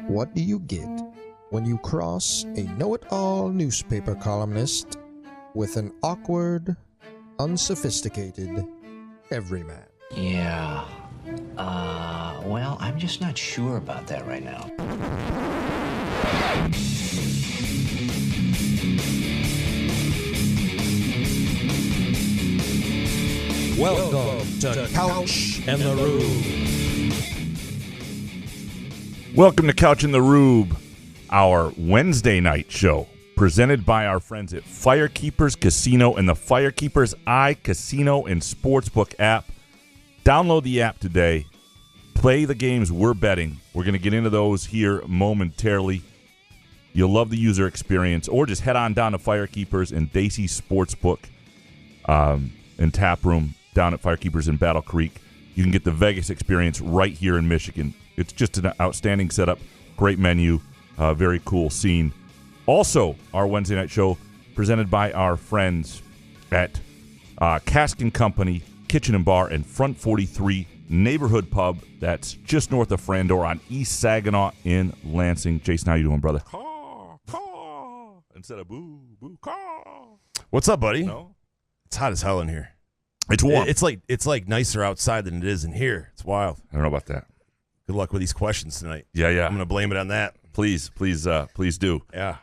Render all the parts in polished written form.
What do you get when you cross a know-it-all newspaper columnist with an awkward, unsophisticated everyman? Yeah. Well, I'm just not sure about that right now. Welcome to Couch and the Rube. Welcome to Couch and the Rube, our Wednesday night show, presented by our friends at Firekeepers Casino and the Firekeepers iCasino and Sportsbook app. Download the app today. Play the games we're betting. We're going to get into those here momentarily. You'll love the user experience, or just head on down to Firekeepers and Dacey's Sportsbook and Tap Room down at Firekeepers in Battle Creek. You can get the Vegas experience right here in Michigan. It's just an outstanding setup, great menu, very cool scene. Also, our Wednesday night show presented by our friends at Cask & Company Kitchen and Bar and Front 43 Neighborhood Pub. That's just north of Frandor on East Saginaw in Lansing. Jason, how you doing, brother? Caw, caw, instead of boo, boo, caw. What's up, buddy? No? It's hot as hell in here. It's warm. It's like nicer outside than it is in here. It's wild. I don't know about that. Good luck with these questions tonight. Yeah. I'm going to blame it on that. Please do. Yeah.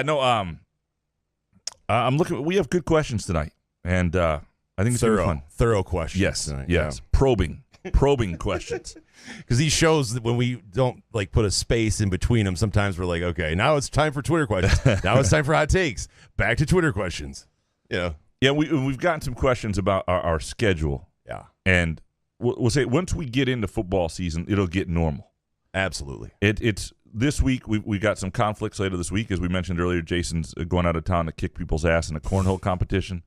No. I'm looking. We have good questions tonight, and I think it's gonna be fun. Thorough questions. Yes. tonight. Yes. Yeah. Probing questions. Because these shows, when we don't like put a space in between them, sometimes we're like, okay, now it's time for Twitter questions. Now it's time for hot takes. Back to Twitter questions. Yeah. Yeah. We've gotten some questions about our schedule. Yeah. And we'll say once we get into football season, it'll get normal. Absolutely. It's this week. We got some conflicts later this week, as we mentioned earlier. Jason's going out of town to kick people's ass in a cornhole competition.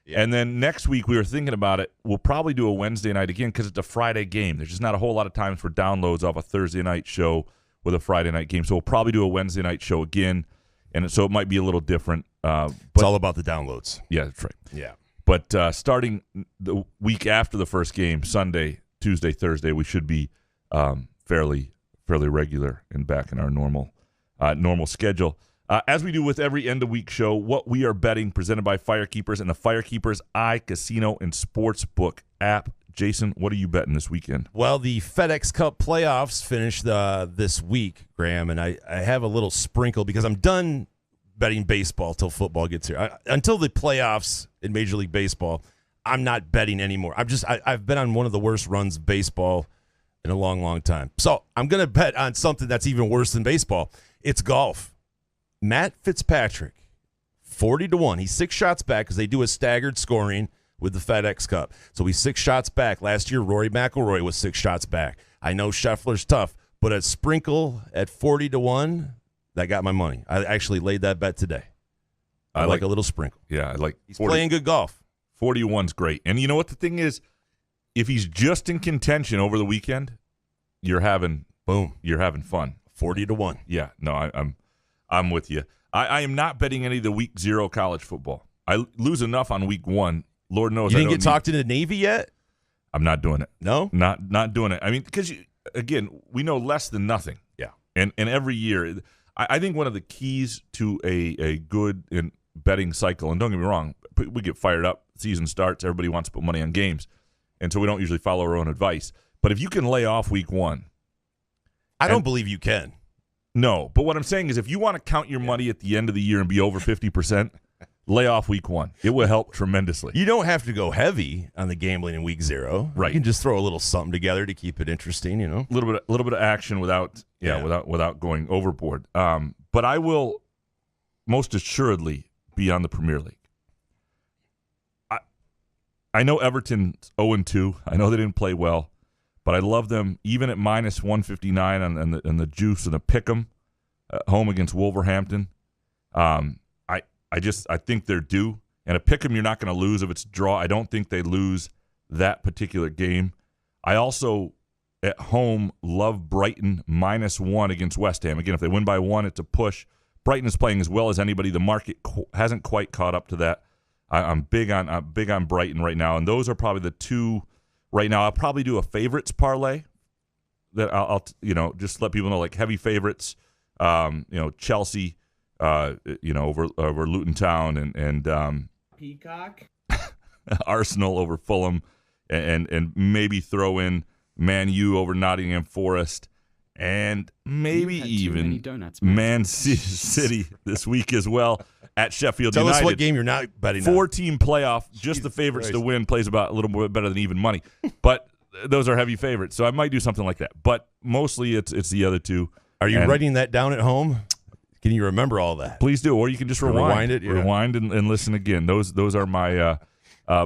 Yeah. And then next week, we were thinking about it. We'll probably do a Wednesday night again because it's a Friday game. There's just not a whole lot of times for downloads off a Thursday night show with a Friday night game. So we'll probably do a Wednesday night show again, and so it might be a little different. But it's all about the downloads. Yeah, that's right. Yeah. But starting the week after the first game, Sunday, Tuesday, Thursday, we should be fairly regular and back in our normal schedule. As we do with every end-of-week show, what we are betting, presented by Firekeepers and the Firekeepers iCasino and Sportsbook app. Jason, what are you betting this weekend? Well, the FedEx Cup playoffs finished this week, Graham, and I have a little sprinkle because I'm done betting baseball till football gets here. Until the playoffs in Major League Baseball, I'm not betting anymore. I've been on one of the worst runs of baseball in a long, long time. So I'm going to bet on something that's even worse than baseball. It's golf. Matt Fitzpatrick, 40-1. He's 6 shots back because they do a staggered scoring with the FedEx Cup. So he's 6 shots back. Last year, Rory McIlroy was 6 shots back. I know Scheffler's tough, but a sprinkle at 40-1, that got my money. I actually laid that bet today. I like a little sprinkle. Yeah, I like. He's playing good golf. 41's great. And you know what the thing is? If he's just in contention over the weekend, you're having fun. 40-1. Yeah, no, I'm with you. I am not betting any of the week 0 college football. I lose enough on week 1. Lord knows. You didn't get talked into Navy yet? I'm not doing it. No? Not doing it. I mean, because, again, we know less than nothing. Yeah. And every year, I think one of the keys to a good betting cycle, and don't get me wrong, we get fired up, season starts, everybody wants to put money on games, and so we don't usually follow our own advice. But if you can lay off week 1. I don't believe you can. No, but what I'm saying is if you want to count your money at the end of the year and be over 50%, lay off week 1. It will help tremendously. You don't have to go heavy on the gambling in week 0. Right. You can just throw a little something together to keep it interesting, A little bit of action without going overboard. But I will most assuredly be on the Premier League. I know Everton's 0-2. I know they didn't play well. But I love them even at minus 159 and the juice and the pick'em home against Wolverhampton. I think they're due. And a pick'em you're not going to lose if it's a draw. I don't think they lose that particular game. I also at home love Brighton -1 against West Ham. Again, if they win by 1, it's a push. Brighton is playing as well as anybody. The market hasn't quite caught up to that. I'm big on Brighton right now, and those are probably the two right now. I'll probably do a favorites parlay that I'll just let people know, like heavy favorites. Chelsea, over Luton Town and Peacock. Arsenal over Fulham, and maybe throw in Man U over Nottingham Forest, and maybe even Man City this week as well at Sheffield United. Tell us what game you're not betting on. 4-team playoff, just the favorites to win, plays about a little bit better than even money. But those are heavy favorites, so I might do something like that. But mostly it's the other two. Are you writing that down at home? Can you remember all that? Please do, or you can just rewind it. Yeah. Rewind and listen again. Those are my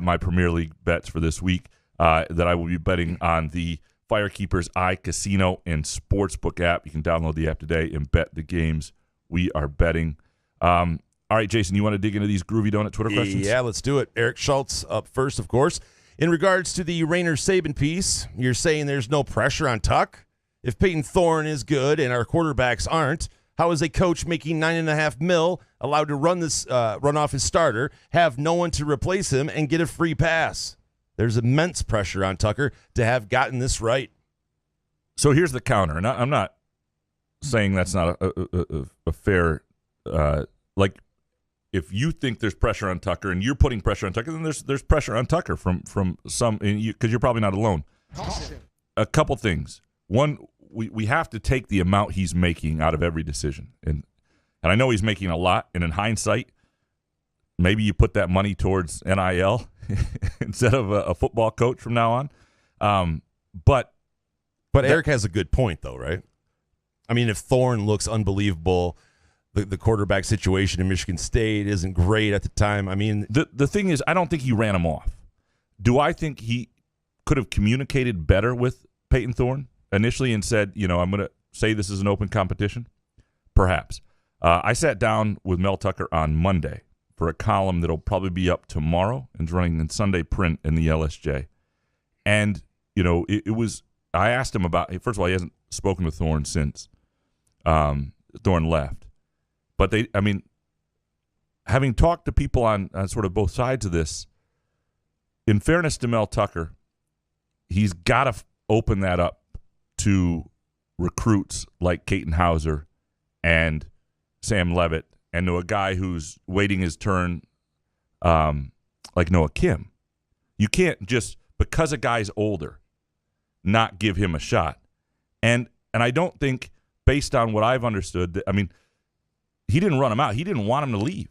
my Premier League bets for this week that I will be betting on the Firekeepers iCasino and Sportsbook app. You can download the app today and bet the games we are betting. All right, Jason, you want to dig into these Groovy Donut Twitter questions? Yeah, let's do it. Eric Schultz up first, of course. In regards to the Rayner-Saban piece, you're saying there's no pressure on Tuck? If Peyton Thorne is good and our quarterbacks aren't, how is a coach making $9.5 million allowed to run off his starter, have no one to replace him, and get a free pass? There's immense pressure on Tucker to have gotten this right. So here's the counter, and I'm not saying that's not a fair if you think there's pressure on Tucker and you're putting pressure on Tucker, then there's pressure on Tucker from some, because you're probably not alone. A couple things. One, we have to take the amount he's making out of every decision, and I know he's making a lot. And in hindsight, maybe you put that money towards NIL instead of a football coach from now on. But Eric has a good point, though, right? I mean, if Thorne looks unbelievable, the quarterback situation in Michigan State isn't great at the time. I mean, the thing is, I don't think he ran him off. Do I think he could have communicated better with Peyton Thorne initially and said, I'm going to say this is an open competition? Perhaps. I sat down with Mel Tucker on Monday for a column that'll probably be up tomorrow and running in Sunday print in the LSJ. And, it was, I asked him about, first of all, he hasn't spoken with Thorne since Thorne left. But having talked to people on sort of both sides of this, in fairness to Mel Tucker, he's got to open that up to recruits like Caton Hauser and Sam Levitt, and to a guy who's waiting his turn like Noah Kim. You can't just, because a guy's older, not give him a shot. And I don't think, based on what I've understood, he didn't run him out. He didn't want him to leave.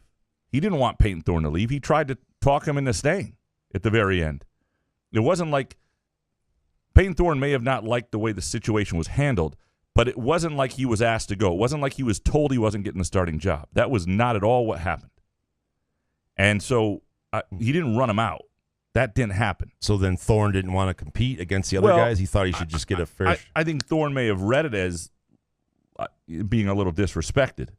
He didn't want Peyton Thorne to leave. He tried to talk him into staying at the very end. It wasn't like Peyton Thorne may have not liked the way the situation was handled, but it wasn't like he was asked to go. It wasn't like he was told he wasn't getting the starting job. That was not at all what happened. And so he didn't run him out. That didn't happen. So then Thorne didn't want to compete against the other guys? He thought he should just get a fair share? I think Thorne may have read it as being a little disrespected.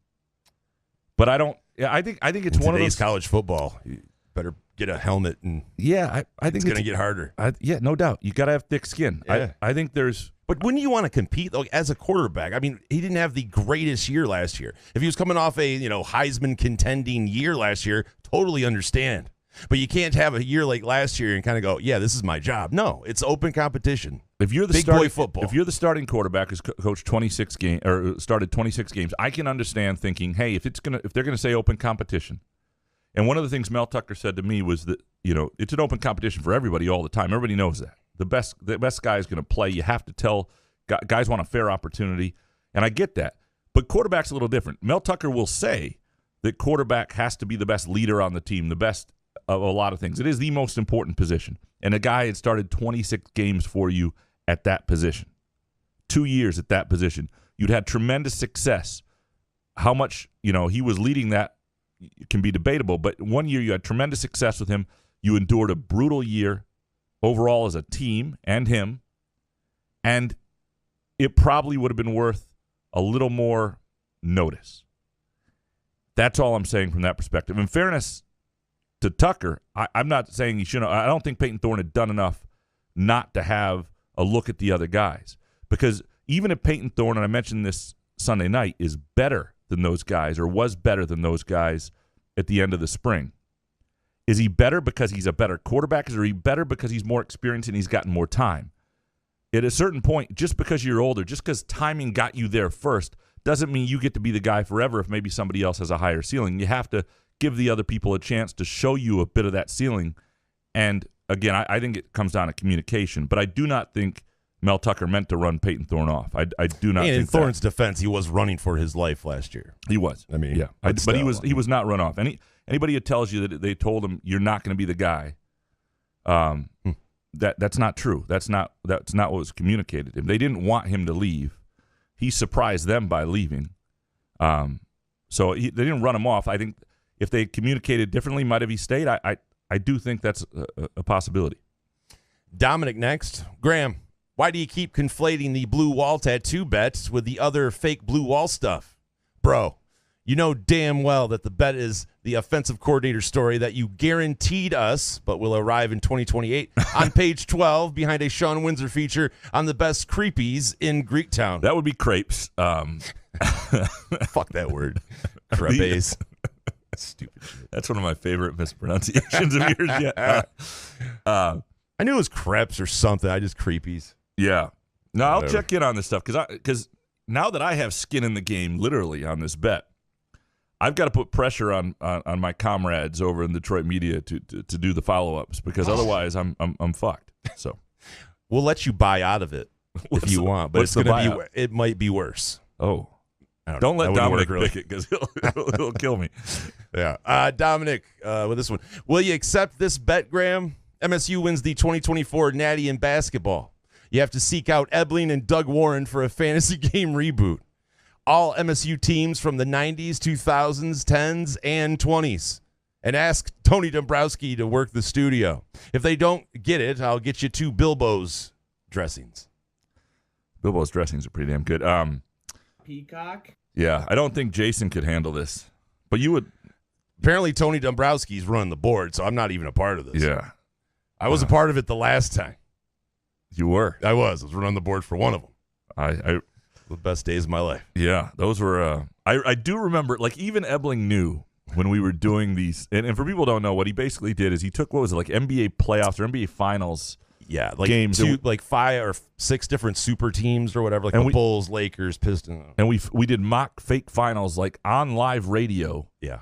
But I don't. I think it's one of those college football. You better get a helmet, and I think it's going to get harder. No doubt. You got to have thick skin. Yeah. I think there's. But wouldn't you want to compete though, as a quarterback? I mean, he didn't have the greatest year last year. If he was coming off a Heisman contending year last year, totally understand. But you can't have a year like last year and kind of go, yeah, this is my job. No, it's open competition. If you're the big boy football, if you're the starting quarterback who's coached 26 games or started 26 games, I can understand thinking, hey, if they're gonna say open competition. And one of the things Mel Tucker said to me was that it's an open competition for everybody all the time. Everybody knows that the best guy is going to play. You have to tell guys want a fair opportunity, and I get that. But quarterback's a little different. Mel Tucker will say that quarterback has to be the best leader on the team, the best of a lot of things. It is the most important position. And a guy had started 26 games for you at that position. 2 years at that position. You'd had tremendous success. How much, he was leading that can be debatable, but 1 year you had tremendous success with him. You endured a brutal year overall as a team and him. And it probably would have been worth a little more notice. That's all I'm saying from that perspective. In fairness to Tucker, I'm not saying he shouldn't. I don't think Peyton Thorne had done enough not to have a look at the other guys. Because even if Peyton Thorne, and I mentioned this Sunday night, is better than those guys or was better than those guys at the end of the spring, is he better because he's a better quarterback, or is he better because he's more experienced and he's gotten more time? at a certain point, just because you're older, just because timing got you there first, doesn't mean you get to be the guy forever if maybe somebody else has a higher ceiling. You have to give the other people a chance to show you a bit of that ceiling. And again, I think it comes down to communication, but I do not think Mel Tucker meant to run Peyton Thorne off. I do not think in Thorne's defense, he was running for his life last year. He was. I mean, yeah. But he was not run off. Anybody who tells you that they told him you're not going to be the guy, that's not true. That's not what was communicated. If they didn't want him to leave, he surprised them by leaving. So they didn't run him off. I think if they communicated differently, might have he stayed. I do think that's a possibility. Dominic next. Graham, why do you keep conflating the blue wall tattoo bets with the other fake blue wall stuff? Bro, you know damn well that the bet is the offensive coordinator story that you guaranteed us, but will arrive in 2028 on page 12 behind a Sean Windsor feature on the best creepies in Greektown. That would be crepes. Fuck that word. Crepes. Stupid shit. That's one of my favorite mispronunciations of yours yet. I knew it was crepes or something. I just creepies. Yeah. No, I'll Whatever. check in on this stuff because now that I have skin in the game, literally on this bet, I've got to put pressure on my comrades over in Detroit media to do the follow-ups because otherwise I'm fucked. So we'll let you buy out of it if you want, but it's going to be. It might be worse. Oh, don't let Dominic pick it because he'll kill me. Yeah, Dominic, with this one, will you accept this bet, Graham? MSU wins the 2024 Natty in basketball. You have to seek out Ebling and Doug Warren for a fantasy game reboot. All MSU teams from the 90s, 2000s, 10s, and 20s. And ask Tony Dombrowski to work the studio. If they don't get it, I'll get you 2 Bilbo's dressings. Bilbo's dressings are pretty damn good. Peacock? Yeah, I don't think Jason could handle this. But you would. Apparently Tony Dombrowski's running the board, so I'm not even a part of this. Yeah. I was a part of it the last time. You were. I was running the board for one of them. I The best days of my life. Yeah, those were. I do remember, like, even Ebling knew when we were doing these. And for people who don't know, what he basically did is he took, what was it, like NBA playoffs or NBA finals games. 5 or 6 different super teams or whatever, like Bulls, Lakers, Pistons. And we did mock fake finals, like, on live radio. Yeah.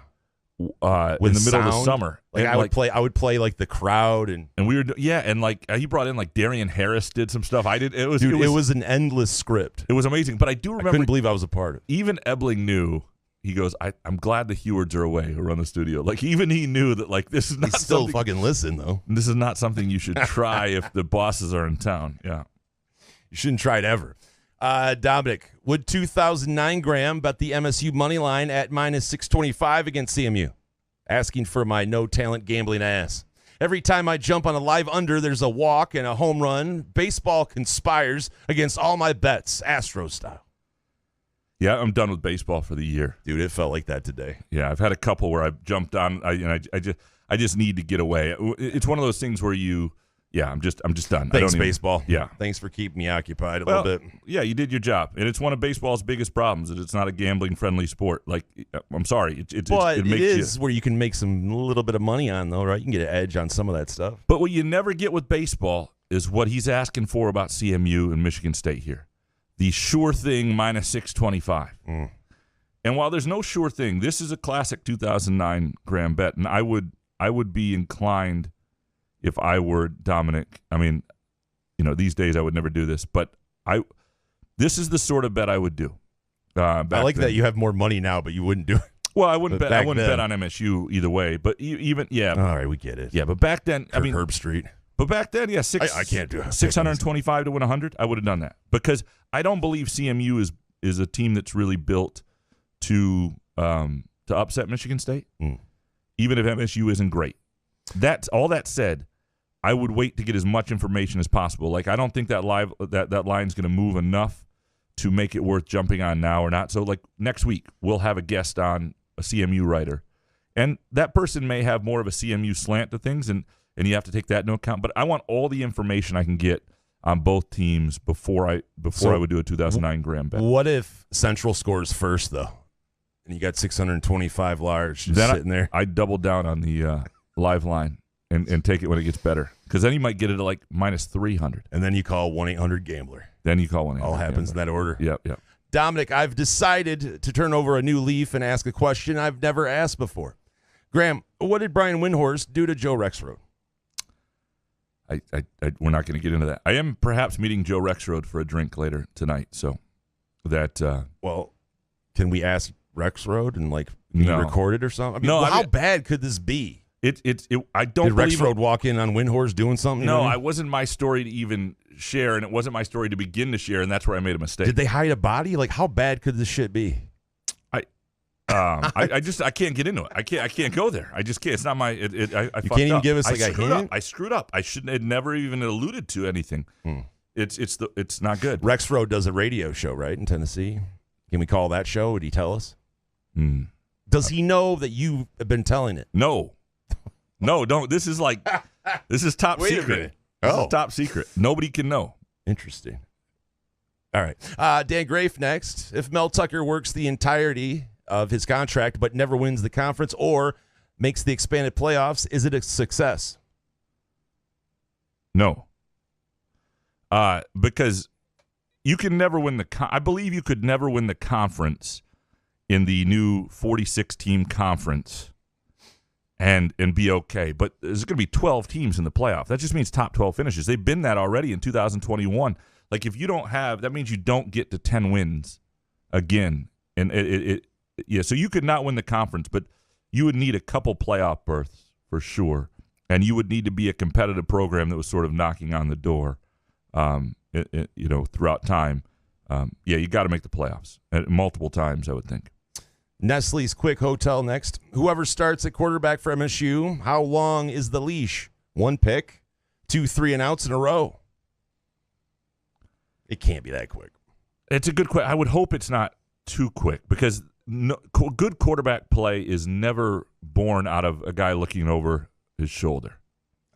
In the middle of the summer. Like, and I would play like the crowd and we were and like he brought in like Darian Harris did some stuff. I did it was an endless script. It was amazing. But I do remember, I couldn't believe I was a part of it. Even Ebling knew. He goes, I'm glad the Hewards are away who run the studio. Like, even he knew that, like, this is not still fucking listen though. This is not something you should try if the bosses are in town. Yeah, you shouldn't try it ever. Dominic, would 2009 Graham bet the MSU money line at -625 against CMU? Asking for my no talent gambling ass. Every time I jump on a live under, there's a walk and a home run. Baseball conspires against all my bets, Astro style. Yeah, I'm done with baseball for the year, dude. It felt like that today. Yeah, I've had a couple where I've jumped on. I just need to get away. It's one of those things where I'm just done. Thanks, baseball. Yeah, thanks for keeping me occupied a little bit. Yeah, you did your job, and it's one of baseball's biggest problems that it's not a gambling-friendly sport. Like, I'm sorry, it is where you can make some little bit of money on, though, right? You can get an edge on some of that stuff. But what you never get with baseball is what he's asking for about CMU and Michigan State here. The sure thing -625. And while there's no sure thing, this is a classic 2009 Graham bet, and I would be inclined if I were Dominic. I mean, these days I would never do this, but this is the sort of bet I would do. I like that you have more money now, but you wouldn't do it. Well, I wouldn't bet on MSU either way, but All right, we get it. Yeah, but back then, Herb Street. But back then, I can't do it. 625 to win 100. I would have done that because I don't believe CMU is a team that's really built to upset Michigan State, even if MSU isn't great. That's all that said. I would wait to get as much information as possible. Like, I don't think that line's going to move enough to make it worth jumping on now or not. So, like, next week we'll have a guest on, a CMU writer, and that person may have more of a CMU slant to things, and you have to take that into account. But I want all the information I can get on both teams before I would do a 2009 Graham bet. What if Central scores first, though, and you got 625 large just sitting there? I'd double down on the live line and take it when it gets better. Because then you might get it at like minus 300. And then you call 1-800-GAMBLER. Then you call 1-800. All happens in that order. Yep. Dominic, I've decided to turn over a new leaf and ask a question I've never asked before. Graham, what did Brian Windhorst do to Joe Rexrode? We're not going to get into that. I am perhaps meeting Joe Rexrode for a drink later tonight, so that. Well, can we ask Rexrode and be recorded or something? How bad could this be? I don't. Did Rexrode walk in on Windhorst doing something? No, it wasn't my story to even share, and it wasn't my story to begin to share, and that's where I made a mistake. Did they hide a body? How bad could this shit be? I can't get into it. I can't go there. I just can't. It's not my. I you fucked can't even up. give us a hint. I screwed up. I shouldn't. It never even alluded to anything. It's not good. Rexrode does a radio show, right, in Tennessee. Can we call that show? Would he tell us? Does he know that you have been telling it? No, don't. This is top Wait secret. A minute. This is top secret. Nobody can know. Interesting. All right. Dan Grafe next. If Mel Tucker works the entirety of his contract but never wins the conference or makes the expanded playoffs, is it a success? No. Because you can never win I believe you could never win the conference in the new 46-team conference and be okay. But there's going to be 12 teams in the playoff. That just means top 12 finishes. They've been that already in 2021. If you don't have, that means you don't get to 10 wins again. And so you could not win the conference, but you would need a couple playoff berths for sure. And you would need to be a competitive program that was sort of knocking on the door, throughout time. You got to make the playoffs multiple times, I would think. Nestle's Quick Hotel next. Whoever starts at quarterback for MSU, how long is the leash? 1 pick, 2 3-and-outs in a row. It can't be that quick. It's a good question. I would hope it's not too quick because good quarterback play is never born out of a guy looking over his shoulder.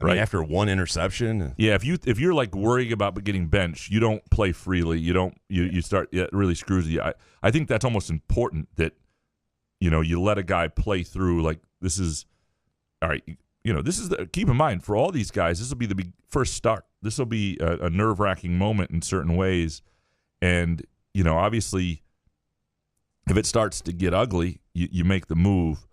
Right. I mean, after one interception. Yeah, if you're worrying about getting benched, you don't play freely. You start. It really screws you. I think that's almost important that you let a guy play through. This is all right. This is keep in mind for all these guys. This will be the first start. This will be a nerve-wracking moment in certain ways, and obviously, if it starts to get ugly, you make the move.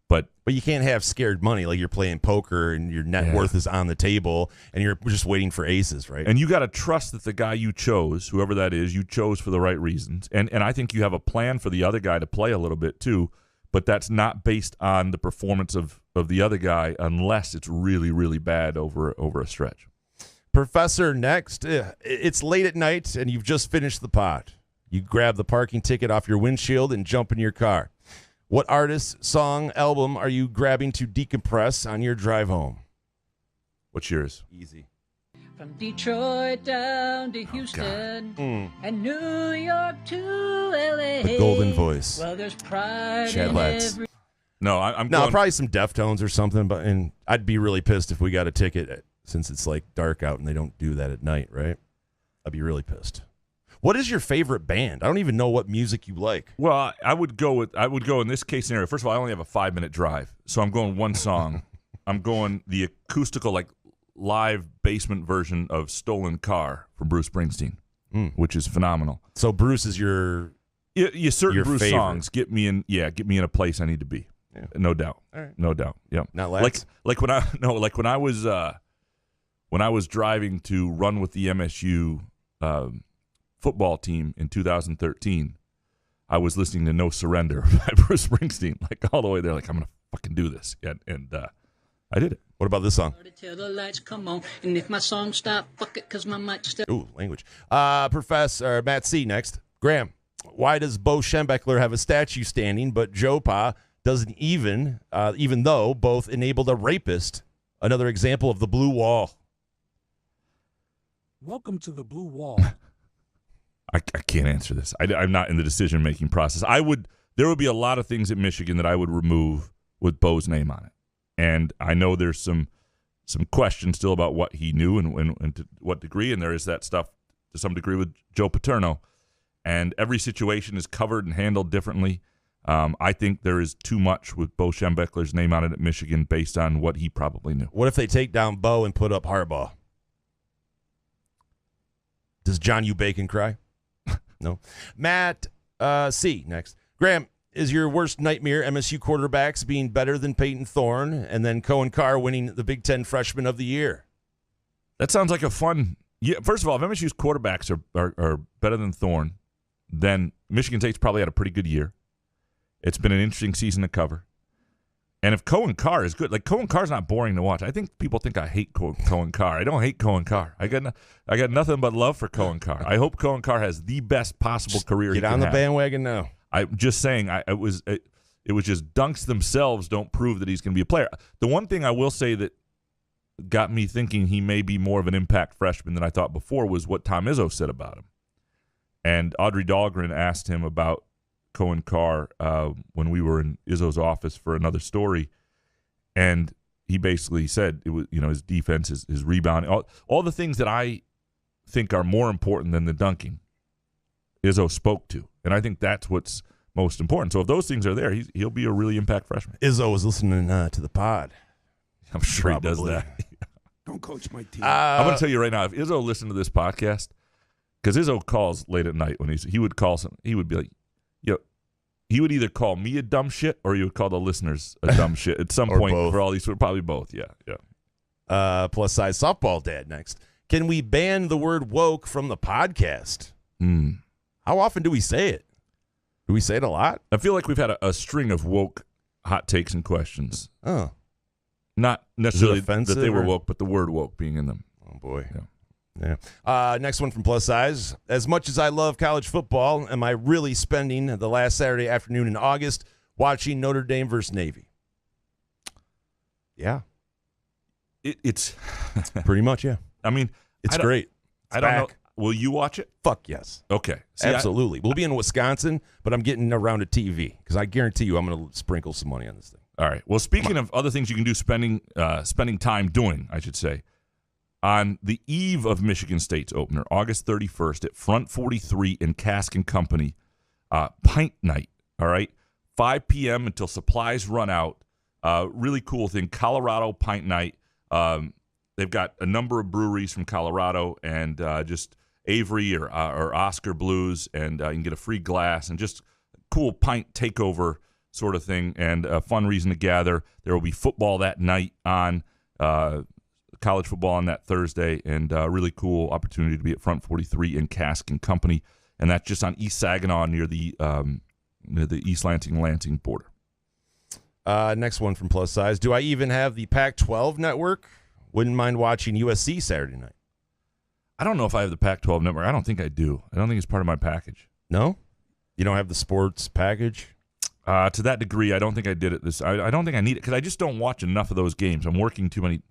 But you can't have scared money like you're playing poker and your net worth is on the table and you're just waiting for aces, right? And you got to trust that the guy you chose, whoever that is, you chose for the right reasons. And I think you have a plan for the other guy to play a little bit too, but that's not based on the performance of the other guy unless it's really, really bad over a stretch. Professor, next. It's late at night and you've just finished the pot. You grab the parking ticket off your windshield and jump in your car. What artist, song, album are you grabbing to decompress on your drive home? What's yours? Easy. From Detroit down to Houston and New York to L.A. The golden voice. Well, there's pride Chad in Letts. every... No, I'm going... probably some Deftones or something, and I'd be really pissed if we got a ticket since it's dark out and they don't do that at night, right? I'd be really pissed. What is your favorite band? I don't even know what music you like. Well, I would go in this case scenario. First of all, I only have a 5-minute drive, so I'm going one song. I'm going the acoustical, live basement version of "Stolen Car" from Bruce Springsteen, which is phenomenal. So Bruce is your certain your Bruce favorite. songs get me in a place I need to be. Yeah. No doubt. All right. No doubt. Yeah. Not last. When I was driving to run with the MSU football team in 2013, I was listening to "No Surrender" by Bruce Springsteen, all the way there. I'm gonna fucking do this, and I did it. What about this song? Till the lights come on, and if my song stop, fuck it, cause my mic still... Ooh, language. Professor Matt C. next. Graham, why does Bo Schembechler have a statue standing, but Joe Pa doesn't even though both enabled a rapist? Another example of the blue wall. Welcome to the blue wall. I can't answer this. I'm not in the decision-making process. There would be a lot of things at Michigan that I would remove with Bo's name on it. And I know there's some questions still about what he knew and to what degree, and there is that stuff to some degree with Joe Paterno. And every situation is covered and handled differently. I think there is too much with Bo Schembechler's name on it at Michigan based on what he probably knew. What if they take down Bo and put up Harbaugh? Does John U. Bacon cry? No. Matt C. next. Graham, is your worst nightmare MSU quarterbacks being better than Peyton Thorne and then Cohen Carr winning the Big Ten Freshman of the Year? That sounds like a fun. Yeah. First of all, if MSU's quarterbacks are better than Thorne, then Michigan State's probably had a pretty good year. It's been an interesting season to cover. And if Cohen Carr is good, like Cohen Carr's not boring to watch. I think people think I hate Cohen Carr. I don't hate Cohen Carr. I got nothing but love for Cohen Carr. I hope Cohen Carr has the best possible career. Get on the bandwagon now. I'm just saying. It was just dunks themselves don't prove that he's going to be a player. The one thing I will say that got me thinking he may be more of an impact freshman than I thought before was what Tom Izzo said about him. And Audrey Dahlgren asked him about Cohen Carr when we were in Izzo's office for another story, and he basically said it was his defense, his rebound, all the things that I think are more important than the dunking. Izzo spoke to, and I think that's what's most important. So if those things are there, he'll be a really impact freshman. Izzo was listening to the pod. I'm sure he does that. Don't coach my team. I'm going to tell you right now, if Izzo listened to this podcast, because Izzo calls late at night when he would call he would be like, he would either call me a dumb shit or he would call the listeners a dumb shit at some point both. for all these, probably both. Yeah. Plus size softball dad next. Can we ban the word woke from the podcast? How often do we say it? Do we say it a lot? I feel like we've had a string of woke hot takes and questions. Oh. Not necessarily that they were or? woke, but the word woke being in them. Oh, boy. Yeah. Next one from Plus Size. As much as I love college football, am I really spending the last Saturday afternoon in August watching Notre Dame versus Navy? Yeah. It's pretty much, yeah. I mean, it's great. I don't know. Will you watch it? Fuck yes. Okay. See, absolutely. We'll be in Wisconsin, but I'm getting around a TV because I guarantee you I'm going to sprinkle some money on this thing. All right. Well, speaking of other things you can do, spending time doing, I should say, on the eve of Michigan State's opener, August 31st at Front 43 in Cask and Company, Pint Night, all right? 5 p.m. until supplies run out. Really cool thing, Colorado Pint Night. They've got a number of breweries from Colorado and just Avery or Oscar Blues, and you can get a free glass and just cool pint takeover sort of thing, and a fun reason to gather. There will be football that night on college football on that Thursday, and a really cool opportunity to be at Front 43 in Cask and Company, and that's just on East Saginaw near the East Lansing border. Next one from Plus Size. Do I even have the Pac-12 network? Wouldn't mind watching USC Saturday night. I don't know if I have the Pac-12 network. I don't think I do. I don't think it's part of my package. No? You don't have the sports package? To that degree, I don't think I did it. I don't think I need it because I just don't watch enough of those games. I'm working too many.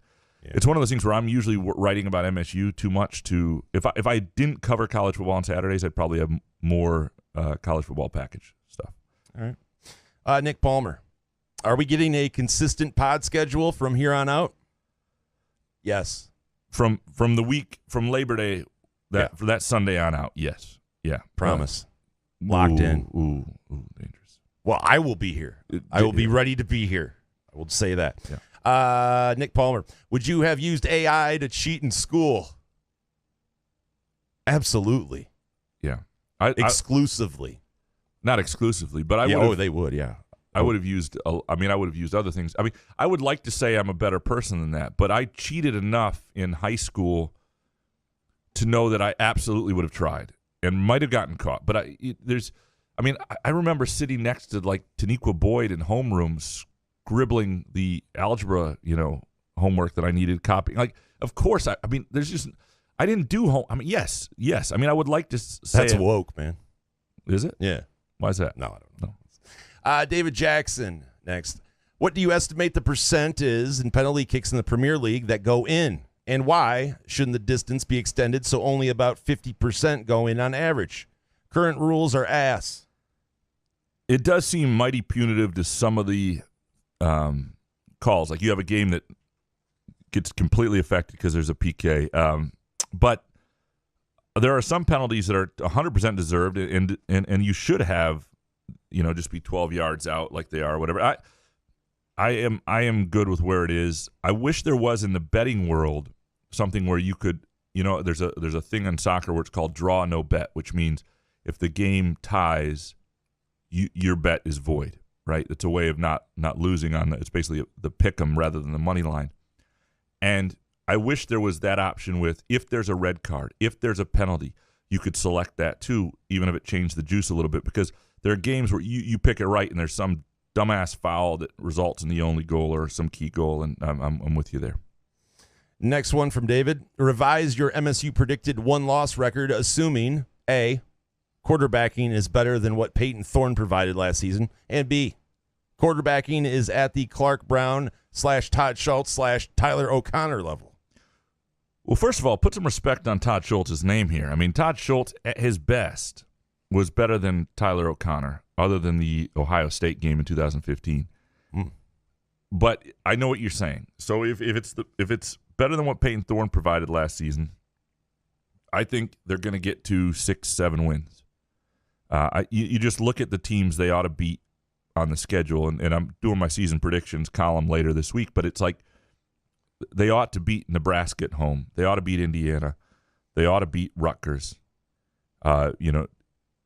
Yeah. It's one of those things where I'm usually writing about MSU too much to. If I didn't cover college football on Saturdays, I'd probably have more college football package stuff. All right. Nick Palmer, are we getting a consistent pod schedule from here on out? Yes. From the week from Labor Day for that Sunday on out. Yes. Yeah. Promise. Locked in. Ooh, dangerous. Well, I will be here. I will be ready to be here. I will say that. Yeah. Nick Palmer, would you have used AI to cheat in school? Absolutely. Yeah. Exclusively. Not exclusively, but I would. Oh, they would. Yeah. I would have used. I would have used other things. I mean, I would like to say I'm a better person than that, but I cheated enough in high school to know that I absolutely would have tried and might have gotten caught. But I remember sitting next to like Taniqua Boyd in homeroom, scribbling the algebra, homework that I needed, copying. Like, of course, I didn't do home. I mean, yes. I mean, I would like to say that's woke, man. Is it? Yeah. Why is that? No, I don't know. David Jackson next. What do you estimate the percent is in penalty kicks in the Premier League that go in? And why shouldn't the distance be extended so only about 50% go in on average? Current rules are ass. It does seem mighty punitive to some of the calls. Like you have a game that gets completely affected because there's a PK. But there are some penalties that are 100% deserved, and you should have just be 12 yards out like they are, whatever. I am good with where it is. I wish there was in the betting world something where you could, there's a thing in soccer where it's called draw no bet, which means if the game ties, your bet is void, right? It's a way of not losing on it's basically the pick 'em rather than the money line. And I wish there was that option with if there's a red card, if there's a penalty, you could select that too, even if it changed the juice a little bit, because there are games where you pick it right and there's some dumbass foul that results in the only goal or some key goal, and I'm with you there. Next one from David. Revise your MSU predicted one-loss record, assuming A, quarterbacking is better than what Peyton Thorne provided last season, and B, quarterbacking is at the Clark Brown / Todd Schultz / Tyler O'Connor level. Well, first of all, put some respect on Todd Schultz's name here. I mean, Todd Schultz, at his best, was better than Tyler O'Connor, other than the Ohio State game in 2015. But I know what you're saying. So if it's better than what Peyton Thorne provided last season, I think they're going to get to 6-7 wins. You just look at the teams they ought to beat on the schedule, and I'm doing my season predictions column later this week, but it's like they ought to beat Nebraska at home. They ought to beat Indiana. They ought to beat Rutgers.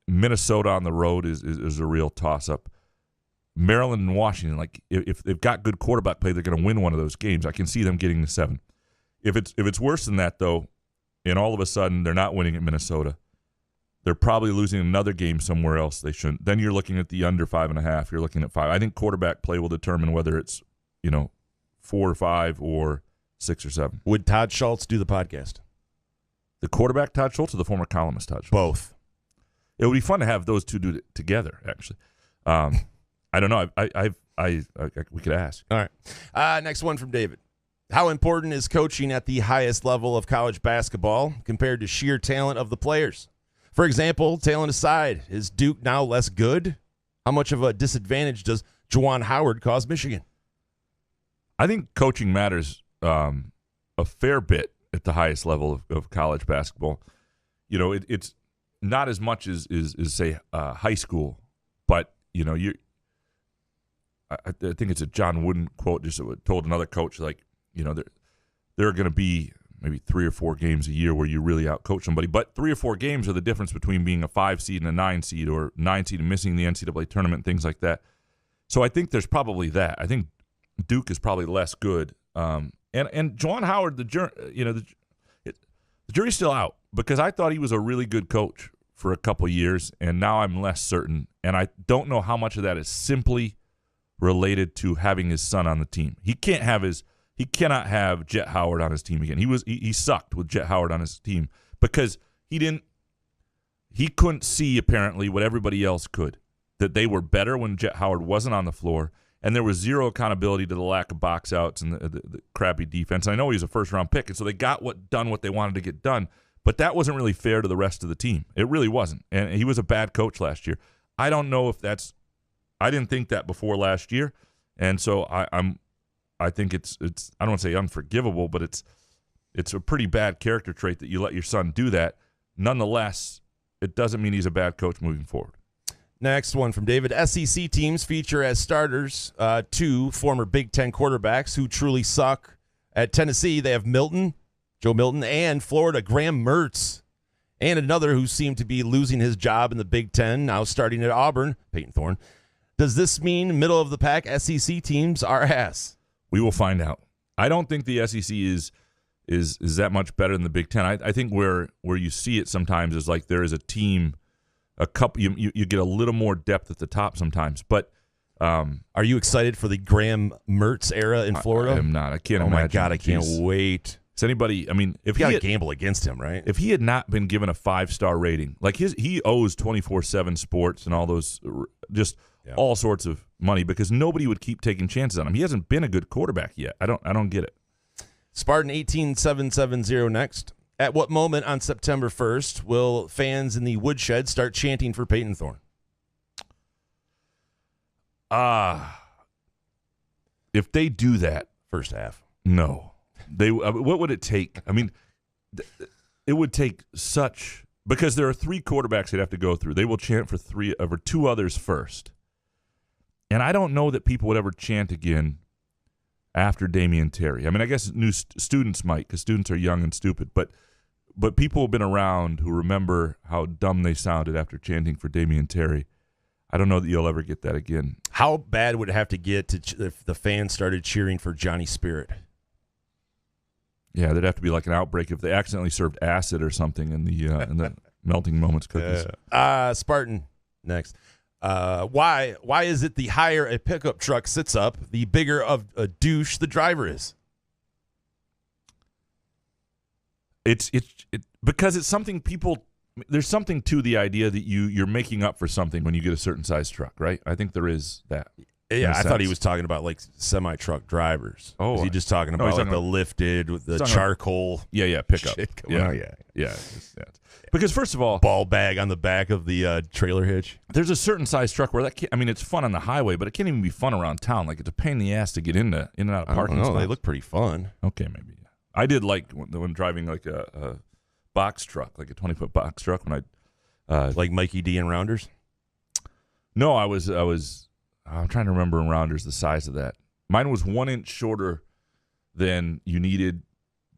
Minnesota on the road is a real toss-up. Maryland and Washington, like if they've got good quarterback play, they're going to win one of those games. I can see them getting to 7. If it's worse than that, though, and all of a sudden they're not winning at Minnesota, they're probably losing another game somewhere else they shouldn't. Then you're looking at the under 5.5. You're looking at 5. I think quarterback play will determine whether it's 4 or 5 or 6 or 7. Would Todd Schultz do the podcast? The quarterback Todd Schultz or the former columnist Todd Schultz? Both. It would be fun to have those two do it together, actually. I don't know. We could ask. All right. Next one from David. How important is coaching at the highest level of college basketball compared to sheer talent of the players? For example, talent aside, is Duke now less good? How much of a disadvantage does Juwan Howard cause Michigan? I think coaching matters a fair bit at the highest level of college basketball. It's not as much as say high school, but I think it's a John Wooden quote just told another coach, like, there are going to be maybe 3 or 4 games a year where you really outcoach somebody, but 3 or 4 games are the difference between being a 5 seed and a 9 seed, or 9 seed and missing the NCAA tournament, things like that. So I think there's probably that. I think Duke is probably less good. And Juwan Howard, the jury's still out, because I thought he was a really good coach for a couple years, and now I'm less certain. And I don't know how much of that is simply related to having his son on the team. He cannot have Jet Howard on his team again. He sucked with Jet Howard on his team because he couldn't see apparently what everybody else could, that they were better when Jet Howard wasn't on the floor, and there was zero accountability to the lack of box outs and the crappy defense. And I know he was a first-round pick, and so they got what they wanted to get done, but that wasn't really fair to the rest of the team. It really wasn't, and he was a bad coach last year. I don't know if I didn't think that before last year, and so I think it's I don't want to say unforgivable, but it's a pretty bad character trait that you let your son do that. Nonetheless, it doesn't mean he's a bad coach moving forward. Next one from David. SEC teams feature as starters 2 former Big Ten quarterbacks who truly suck. At Tennessee, they have Joe Milton, and Florida, Graham Mertz, and another who seemed to be losing his job in the Big Ten, now starting at Auburn, Peyton Thorne. Does this mean middle-of-the-pack SEC teams are ass? We will find out. I don't think the SEC is that much better than the Big Ten. I think where you see it sometimes is like there is a team, a couple. You get a little more depth at the top sometimes. But are you excited for the Graham Mertz era in Florida? I am not. I can't imagine. Oh my God, I can't wait. Is anybody? I mean, if you got to gamble against him, right? If he had not been given a 5-star rating, like he owes 24/7 Sports and all those all sorts of money, because nobody would keep taking chances on him. He hasn't been a good quarterback yet. I don't get it. Spartan 18770 next. At what moment on September 1st will fans in the woodshed start chanting for Peyton Thorne? If they do that, first half. No. What would it take? I mean, it would take such, because there are 3 quarterbacks they'd have to go through. They will chant for 2 others first. And I don't know that people would ever chant again after Damian Terry. I mean, I guess new students might, because students are young and stupid, but people have been around who remember how dumb they sounded after chanting for Damian Terry. I don't know that you'll ever get that again. How bad would it have to get if the fans started cheering for Johnny Spirit? Yeah, there'd have to be like an outbreak if they accidentally served acid or something in the melting moments cookies. Spartan next. Why is it the higher a pickup truck sits up, the bigger of a douche the driver is? It's because it's something people. There's something to the idea that you're making up for something when you get a certain size truck, right? I think there is that. Yeah, I thought he was talking about like semi-truck drivers. Oh, is he just talking about like the lifted with the charcoal? Pickup. Yeah. Because first of all, ball bag on the back of the trailer hitch. There's a certain size truck where it's fun on the highway, but it can't even be fun around town. Like it's a pain in the ass to get in and out of parking spots. They look pretty fun. Okay, maybe. I did like when driving like a box truck, like a 20-foot box truck. When I like Mikey D and Rounders. No, I'm trying to remember in Rounders the size of that. Mine was 1 inch shorter than you needed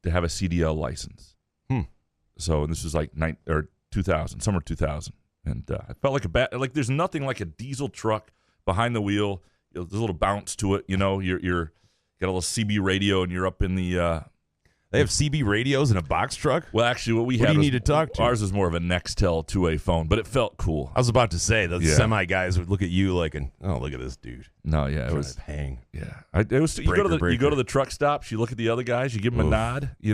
to have a CDL license. So this was like 2000, summer 2000, and I felt like there's nothing like a diesel truck behind the wheel. There's a little bounce to it. You're got a little CB radio, and you're up in the. They have CB radios in a box truck? Well, actually, what we had. What do you was, need to talk to? Ours was more of a Nextel 2-way phone, but it felt cool. I was about to say the semi guys would look at you like, look at this dude. No, yeah, it was hang. Yeah, it was. You go to the truck stops. You look at the other guys. You give them a nod. Do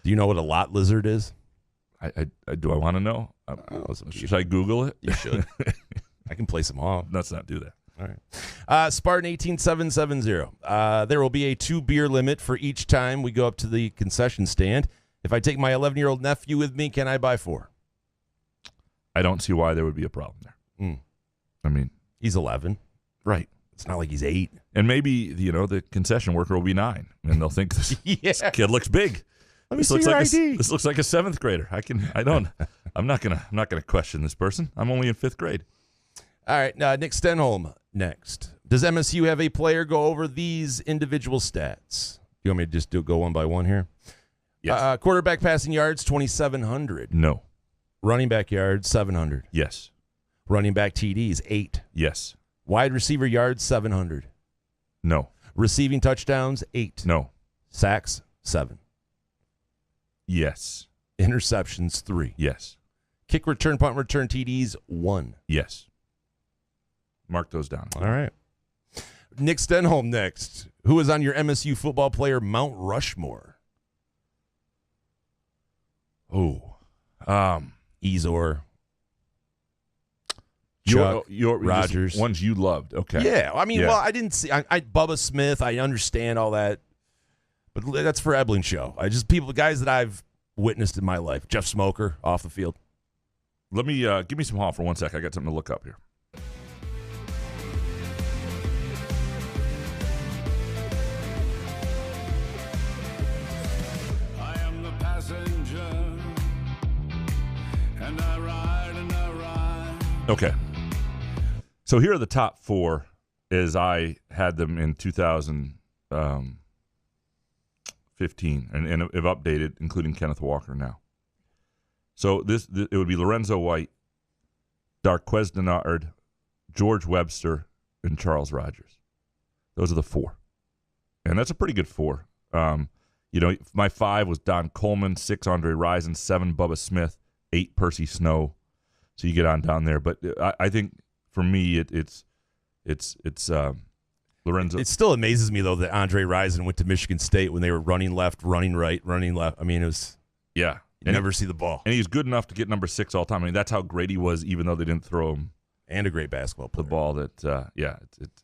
you know what a lot lizard is? I do. I want to know. Should I Google it? You should. I can play some off. Let's not do that. All right. Spartan 18770. There will be a 2-beer limit for each time we go up to the concession stand. If I take my 11-year-old nephew with me, can I buy 4? I don't see why there would be a problem there. I mean, he's 11. Right. It's not like he's 8. And maybe, the concession worker will be 9, and they'll think this kid looks big. Let me see your ID. This looks like a 7th grader. I'm not gonna question this person. I'm only in 5th grade. All right, Nick Stenholm next. Does MSU have a player go over these individual stats? You want me to just go one by one here? Yes. Quarterback passing yards, 2,700. No. Running back yards, 700. Yes. Running back TDs, 8. Yes. Wide receiver yards, 700. No. Receiving touchdowns, 8. No. Sacks, 7. Yes. Interceptions, 3. Yes. Kick return, punt return, TDs, 1. Yes. Mark those down. All right. Nick Stenholm next. Who is on your MSU football player Mount Rushmore? Oh. Ezor. Chuck, Rogers. Ones you loved. Okay. Yeah. I mean, well, I didn't see. I Bubba Smith. I understand all that. But that's for Ebling show. Guys that I've witnessed in my life. Jeff Smoker off the field. Let me give me some hall for 1 sec. I got something to look up here. I am the passenger, and I ride and I ride. Okay. So here are the top 4 as I had them in 2015 and have updated, including Kenneth Walker now. So it would be Lorenzo White, Darquez Denard, George Webster, and Charles Rogers. Those are the 4. And that's a pretty good 4. My 5 was Don Coleman, 6 Andre Rison, 7 Bubba Smith, 8 Percy Snow. So you get on down there. But I think for me it's Lorenzo. It still amazes me though that Andre Rison went to Michigan State when they were running left, running right, running left. I mean, it was You never see the ball. And he's good enough to get number 6 all the time. I mean, that's how great he was, even though they didn't throw him. And a great basketball player. The ball that,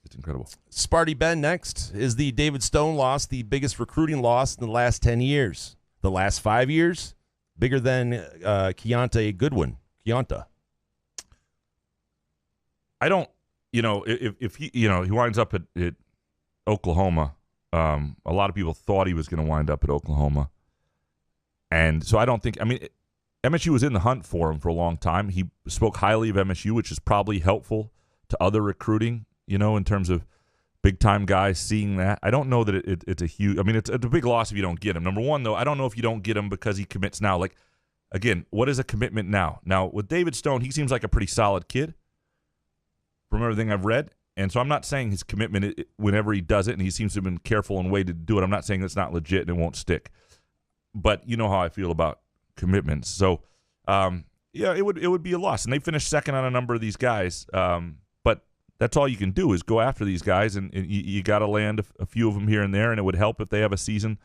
it's incredible. Sparty Ben next. Is the David Stone loss the biggest recruiting loss in the last 10 years? The last 5 years? Bigger than Keontae Goodwin. Keonta. I don't, if he, he winds up at Oklahoma, a lot of people thought he was going to wind up at Oklahoma. And so I don't think, MSU was in the hunt for him for a long time. He spoke highly of MSU, which is probably helpful to other recruiting in terms of big-time guys seeing that. I don't know that it's a huge – I mean, it's a big loss if you don't get him. Number one, though, I don't know if you don't get him because he commits now. Like, again, what is a commitment now? Now, with David Stone, he seems like a pretty solid kid from everything I've read. And so I'm not saying his commitment, whenever he does it, and he seems to have been careful and waited to do it, I'm not saying it's not legit and it won't stick. But you know how I feel about commitments. So, yeah, it would be a loss. And they finished second on a number of these guys. But that's all you can do is go after these guys, and you got to land a few of them here and there, and it would help if they have a season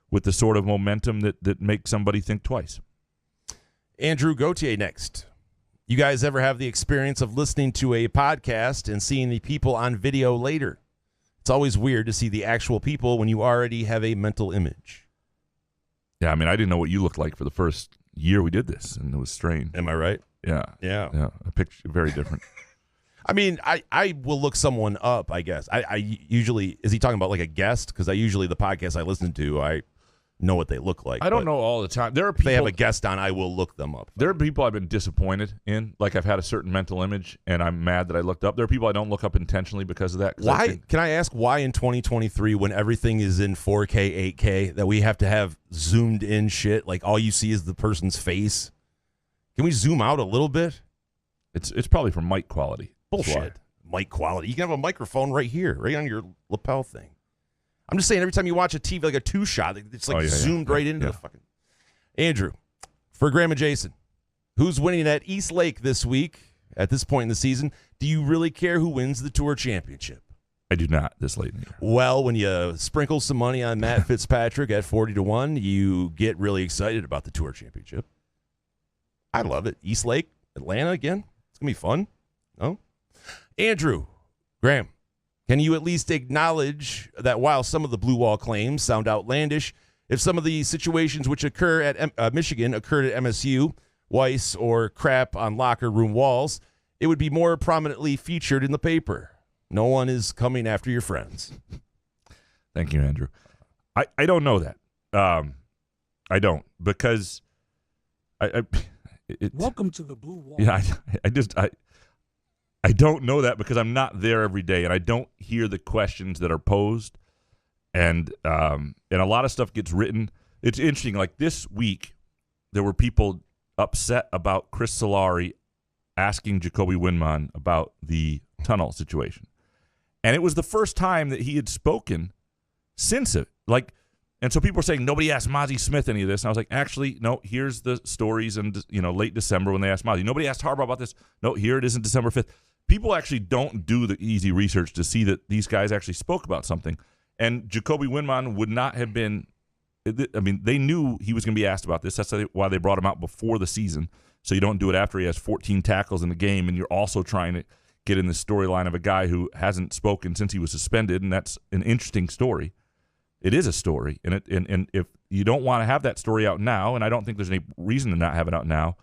with the sort of momentum that makes somebody think twice. Andrew Gauthier next. You guys ever have the experience of listening to a podcast and seeing the people on video later? It's always weird to see the actual people when you already have a mental image. Yeah, I mean, I didn't know what you looked like for the first year we did this, and it was strange. Am I right? Yeah. Yeah. A picture very different. I mean, I will look someone up, I guess. I usually, is he talking about like a guest? Because the podcast I listen to, I know what they look like. I don't know all the time. There are people, if they have a guest on, I will look them up. There are people I've been disappointed in. Like, I've had a certain mental image, and I'm mad that I looked up. There are people I don't look up intentionally because of that. Why? Can I ask why in 2023, when everything is in 4K, 8K, that we have to have zoomed in shit? Like, all you see is the person's face. Can we zoom out a little bit? It's probably for mic quality. Bullshit. Mic quality. You can have a microphone right here, right on your lapel thing. I'm just saying, every time you watch a TV, like a two-shot, it's like zoomed right into the fucking... Andrew, for Graham and Jason, who's winning at East Lake this week at this point in the season? Do you really care who wins the Tour Championship? I do not this late in the year. Well, when you sprinkle some money on Matt Fitzpatrick at 40-1, you get really excited about the Tour Championship. I love it. East Lake, Atlanta again. It's going to be fun. No? Andrew, Graham, can you at least acknowledge that while some of the Blue Wall claims sound outlandish, if some of the situations which occur at Michigan occurred at MSU, Weiss, or crap on locker room walls, it would be more prominently featured in the paper? No one is coming after your friends. Thank you, Andrew. I don't know that. I don't, because welcome to the Blue Wall. Yeah, I don't know that because I'm not there every day, and I don't hear the questions that are posed, and a lot of stuff gets written. It's interesting. Like this week, there were people upset about Chris Solari asking Jacoby Windman about the tunnel situation, and it was the first time that he had spoken since it. Like, and so people were saying nobody asked Mozzie Smith any of this, and I was like, actually, no. Here's the stories in late December when they asked Mozzie. Nobody asked Harbaugh about this. No, here it is in December 5th. People actually don't do the easy research to see that these guys actually spoke about something. And Jacoby Windman would not have been – I mean, they knew he was going to be asked about this. That's why they brought him out before the season, so you don't do it after he has 14 tackles in the game, and you're also trying to get in the storyline of a guy who hasn't spoken since he was suspended, and that's an interesting story. It is a story, and if you don't want to have that story out now, and I don't think there's any reason to not have it out now,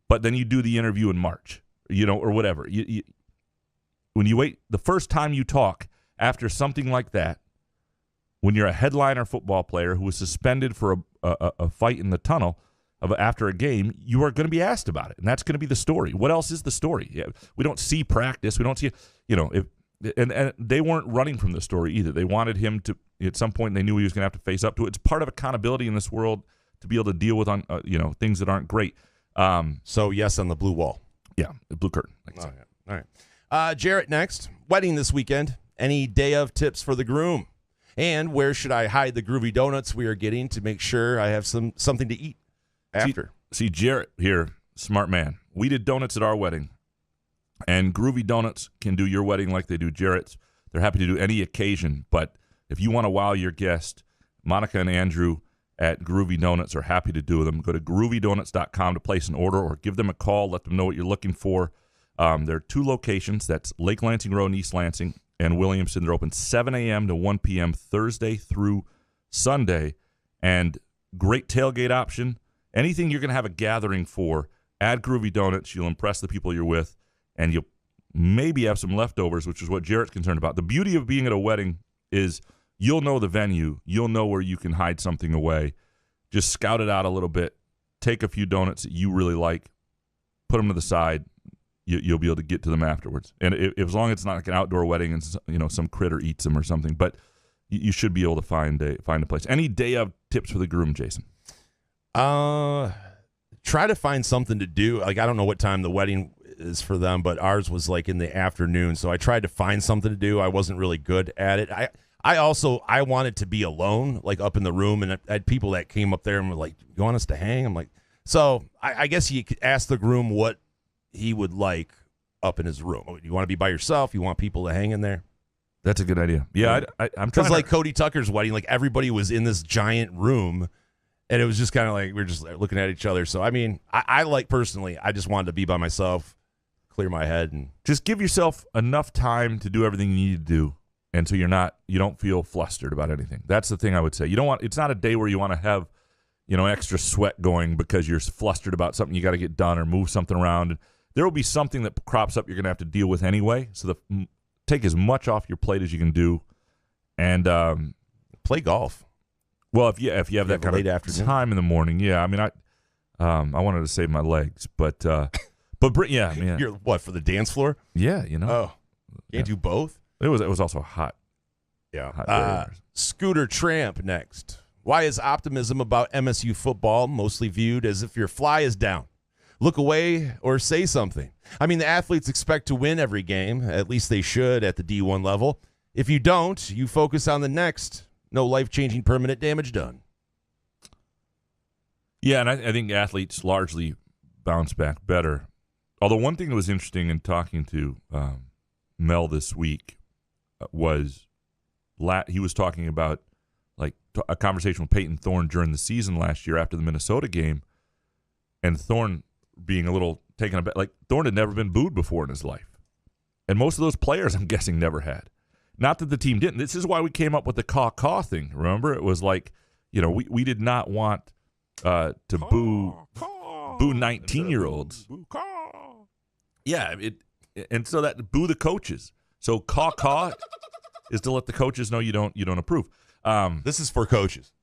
but then you do the interview in March, or whatever. When you wait, the first time you talk after something like that, when you're a headliner football player who was suspended for a fight in the tunnel after a game, you are going to be asked about it, and that's going to be the story. What else is the story? Yeah, we don't see practice. We don't see, and they weren't running from the story either. They wanted him to, at some point, they knew he was going to have to face up to it. It's part of accountability in this world to be able to deal with things that aren't great. So yes, on the blue wall. Yeah, the blue curtain. All right. Jarrett next. Wedding this weekend. Any day of tips for the groom? And where should I hide the groovy donuts we are getting to make sure I have something to eat after? See, Jarrett here, smart man. We did donuts at our wedding, and Groovy Donuts can do your wedding like they do Jarrett's. They're happy to do any occasion, but if you want to wow your guest, Monica and Andrew at Groovy Donuts are happy to do them. Go to groovydonuts.com to place an order or give them a call. Let them know what you're looking for. There are two locations. That's Lake Lansing Road in East Lansing and Williamson. They're open 7 a.m. to 1 p.m. Thursday through Sunday. And great tailgate option. Anything you're going to have a gathering for, add Groovy Donuts. You'll impress the people you're with, and you'll maybe have some leftovers, which is what Jarrett's concerned about. The beauty of being at a wedding is you'll know the venue. You'll know where you can hide something away. Just scout it out a little bit. Take a few donuts that you really like. Put them to the side. you'll be able to get to them afterwards. And as long as it's not like an outdoor wedding and some critter eats them or something, but you should be able to find a place. Any day of tips for the groom, Jason? Try to find something to do. Like, I don't know what time the wedding is for them, but ours was like in the afternoon. So I tried to find something to do. I wasn't really good at it. I wanted to be alone, like up in the room, and I had people that came up there and were like, "You want us to hang?" I'm like, so I guess you could ask the groom what he would like up in his room. You want to be by yourself? You want people to hang in there? That's a good idea. Yeah, I'm trying. Because like Cody Tucker's wedding, like everybody was in this giant room, and it was just kind of like we were just looking at each other. So I mean, I like personally, I just wanted to be by myself, clear my head, and just give yourself enough time to do everything you need to do, and so you don't feel flustered about anything. That's the thing I would say. It's not a day where you want to have, extra sweat going because you're flustered about something you got to get done or move something around. There will be something that crops up you're going to have to deal with anyway. So take as much off your plate as you can do, and play golf. Well, if you have that kind of time in the morning, yeah. I mean, I wanted to save my legs, but yeah, man. You're what, for the dance floor? Yeah, Oh, can't do both. It was also hot. Yeah. Hot Scooter Tramp next. Why is optimism about MSU football mostly viewed as if your fly is down? Look away or say something. I mean, the athletes expect to win every game. At least they should at the D1 level. If you don't, you focus on the next. No life-changing permanent damage done. Yeah, and I think athletes largely bounce back better. Although one thing that was interesting in talking to Mel this week was he was talking about like a conversation with Peyton Thorne during the season last year after the Minnesota game, and Thorne being a little taken aback. Like, Thorne had never been booed before in his life. And most of those players, I'm guessing, never had. Not that the team didn't. This is why we came up with the caw-caw thing, remember? It was like, we did not want to boo 19-year-olds. Yeah, and so that boo the coaches. So caw-caw is to let the coaches know you don't approve. This is for coaches.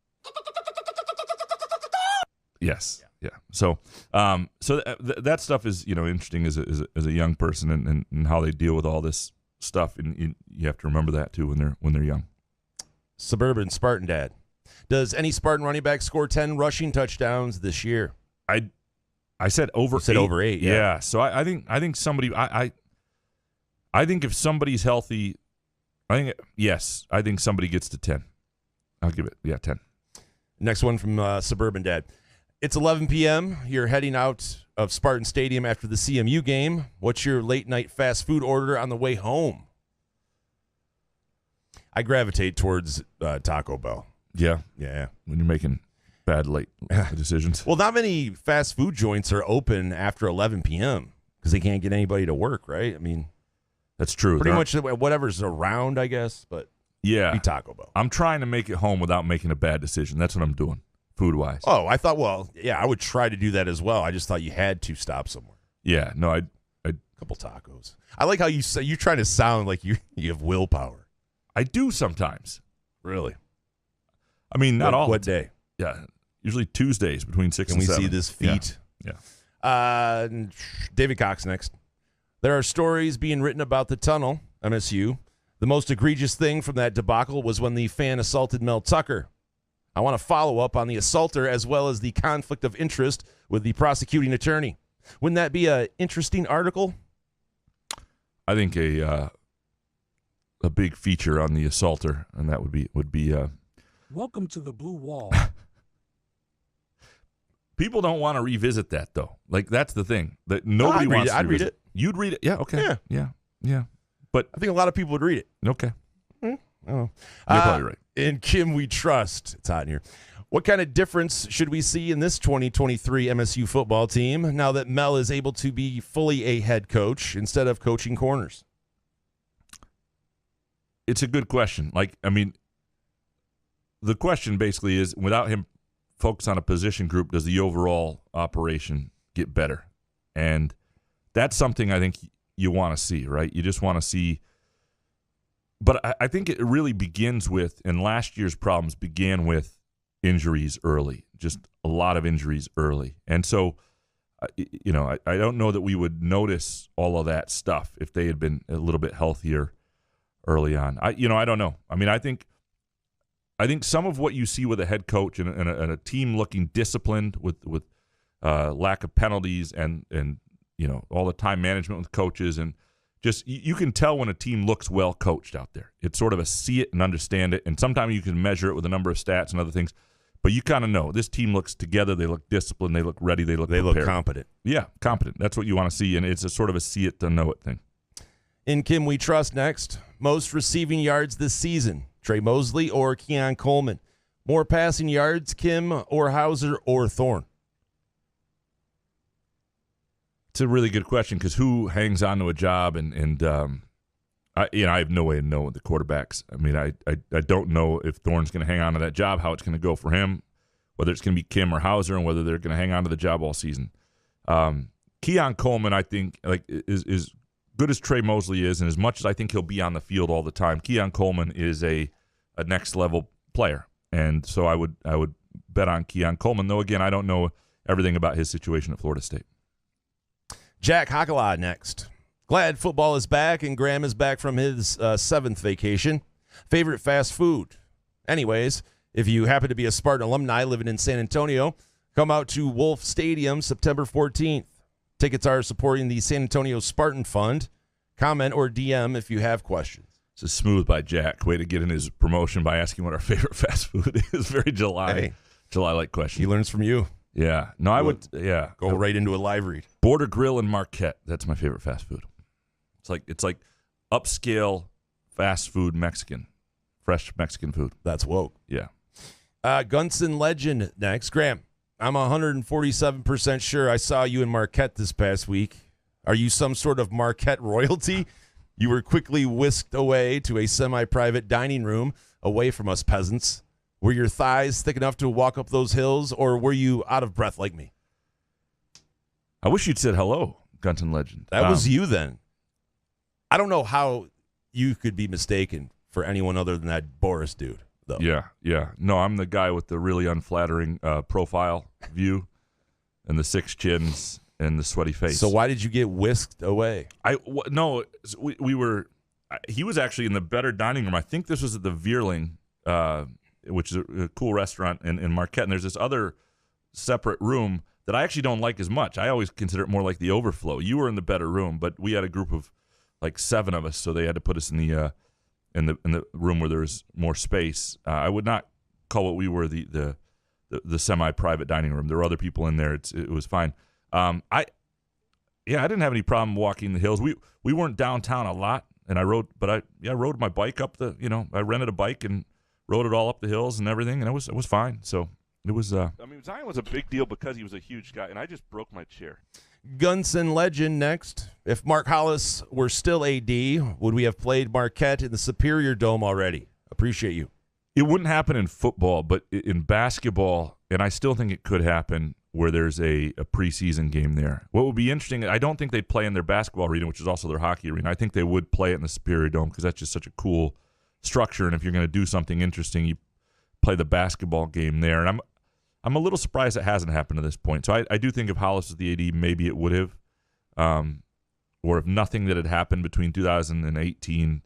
Yes. Yeah. So, that stuff is interesting as a young person and how they deal with all this stuff, and you have to remember that too when they're young. Suburban Spartan Dad. Does any Spartan running back score 10 rushing touchdowns this year? I said over. You said 8. Over 8. Yeah. So I think somebody. I think if somebody's healthy, I think somebody gets to 10. I'll give it 10. Next one from Suburban Dad. It's 11 p.m. You're heading out of Spartan Stadium after the CMU game. What's your late-night fast food order on the way home? I gravitate towards Taco Bell. Yeah. Yeah. When you're making bad late decisions. Well, not many fast food joints are open after 11 p.m. because they can't get anybody to work, right? I mean, that's true. Pretty much whatever's around, I guess, but yeah, be Taco Bell. I'm trying to make it home without making a bad decision. That's what I'm doing. Food-wise. Oh, I thought, I would try to do that as well. I just thought you had to stop somewhere. Yeah, no, I couple tacos. I like how you're trying to sound like you have willpower. I do sometimes. Really? I mean, not all. What day? Yeah, usually Tuesdays between 6 and 7. Can we see this feat? Yeah. David Cox next. There are stories being written about the tunnel, MSU. The most egregious thing from that debacle was when the fan assaulted Mel Tucker. I want to follow up on the assaulter as well as the conflict of interest with the prosecuting attorney. Wouldn't that be an interesting article? I think a big feature on the assaulter, and that would be Welcome to the Blue Wall. People don't want to revisit that though. Like, that's the thing that nobody wants. I'd read it. You'd read it. Yeah. Okay. Yeah. But I think a lot of people would read it. Okay. Oh. You're probably right. In Kim we trust. It's hot in here. What kind of difference should we see in this 2023 MSU football team now that Mel is able to be fully a head coach instead of coaching corners? It's a good question. The question basically is, without him focus on a position group, does the overall operation get better? And that's something I think you want to see, right? You just want to see. But I think it really begins with, and last year's problems began with injuries early, just a lot of injuries early. And so I don't know that we would notice all of that stuff if they had been a little bit healthier early on. I don't know. I mean, I think some of what you see with a head coach and a team looking disciplined with lack of penalties and all the time management with coaches, and just you can tell when a team looks well coached out there. It's sort of a see it and understand it, and sometimes you can measure it with a number of stats and other things. But you kind of know this team looks together. They look disciplined. They look ready. They look competent. Yeah, competent. That's what you want to see, and it's a sort of a see it to know it thing. In Kim We Trust next, most receiving yards this season, Trey Mosley or Keon Coleman? More passing yards, Kim or Hauser or Thorne? It's a really good question because who hangs on to a job and I have no way to know the quarterbacks. I mean, I don't know if Thorne's going to hang on to that job, how it's going to go for him, whether it's going to be Kim or Hauser, and whether they're going to hang on to the job all season. Keon Coleman, I think, is good as Trey Mosley is, and as much as I think he'll be on the field all the time, Keon Coleman is a next level player, and so I would bet on Keon Coleman. Though again, I don't know everything about his situation at Florida State. Jack Hakala next. Glad football is back and Graham is back from his 7th vacation. Favorite fast food? Anyways, if you happen to be a Spartan alumni living in San Antonio, come out to Wolf Stadium September 14th. Tickets are supporting the San Antonio Spartan Fund. Comment or DM if you have questions. This is smooth by Jack. Way to get in his promotion by asking what our favorite fast food is. Very July-like question. He learns from you. Yeah. No, I would. Yeah. Go right into a live read. Border Grill in Marquette. That's my favorite fast food. It's like upscale fast food Mexican, fresh Mexican food. That's woke. Yeah. Gunson Legend next. Graham, I'm 147% sure I saw you in Marquette this past week. Are you some sort of Marquette royalty? You were quickly whisked away to a semi-private dining room away from us peasants. Were your thighs thick enough to walk up those hills, or were you out of breath like me? I wish you'd said hello, Gunton Legend. That was you then. I don't know how you could be mistaken for anyone other than that Boris dude, though. Yeah. No, I'm the guy with the really unflattering profile view and the 6 chins and the sweaty face. So why did you get whisked away? We were. He was actually in the better dining room. I think this was at the Vierling, which is a cool restaurant in Marquette. And there's this other separate room that I actually don't like as much. I always consider it more like the overflow. You were in the better room, but we had a group of like 7 of us, so they had to put us in the room where there was more space. I would not call what we were the semi-private dining room. There were other people in there. It was fine. I didn't have any problem walking the hills. We weren't downtown a lot, and I rode my bike up I rented a bike and rode it all up the hills and everything, and it was fine. So it was. Zion was a big deal because he was a huge guy, and I just broke my chair. Gunson Legend next. If Mark Hollis were still AD, would we have played Marquette in the Superior Dome already? Appreciate you. It wouldn't happen in football, but in basketball, and I still think it could happen where there's a preseason game there. What would be interesting, I don't think they'd play in their basketball arena, which is also their hockey arena. I think they would play it in the Superior Dome because that's just such a cool structure, and if you're going to do something interesting, you play the basketball game there. And I'm a little surprised it hasn't happened to this point. So I do think if Hollis was the AD, maybe it would have. Or if nothing that had happened between 2018,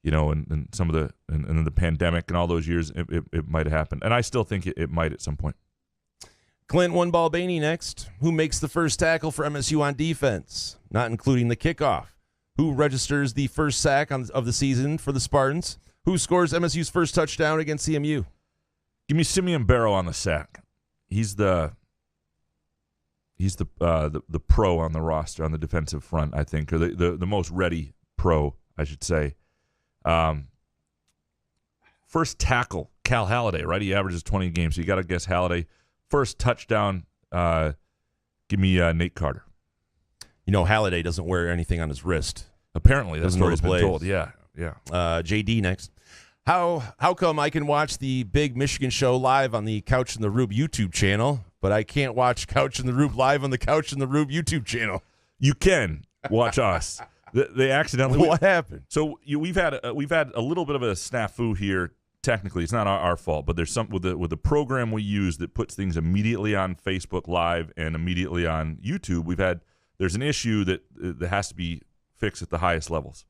and some of the pandemic and all those years, it might have happened. And I still think it might at some point. Clint One Ball Bainey next. Who makes the first tackle for MSU on defense, not including the kickoff? Who registers the first sack of the season for the Spartans? Who scores MSU's first touchdown against CMU? Give me Simeon Barrow on the sack. He's the pro on the roster on the defensive front, I think, or the most ready pro, I should say. First tackle, Cal Halliday, right? He averages 20 games, so you got to guess Halliday. First touchdown, give me Nate Carter. Halliday doesn't wear anything on his wrist. Apparently, that's what he's been told. Yeah. JD next. How come I can watch the Big Michigan Show live on the Couch in the Rube YouTube channel, but I can't watch Couch in the Rube live on the Couch in the Rube YouTube channel? You can watch us. They accidentally. What happened? So we've had a little bit of a snafu here technically it's not our fault, but there's some with the program we use that puts things immediately on Facebook Live and immediately on YouTube. There's an issue that has to be fixed at the highest levels.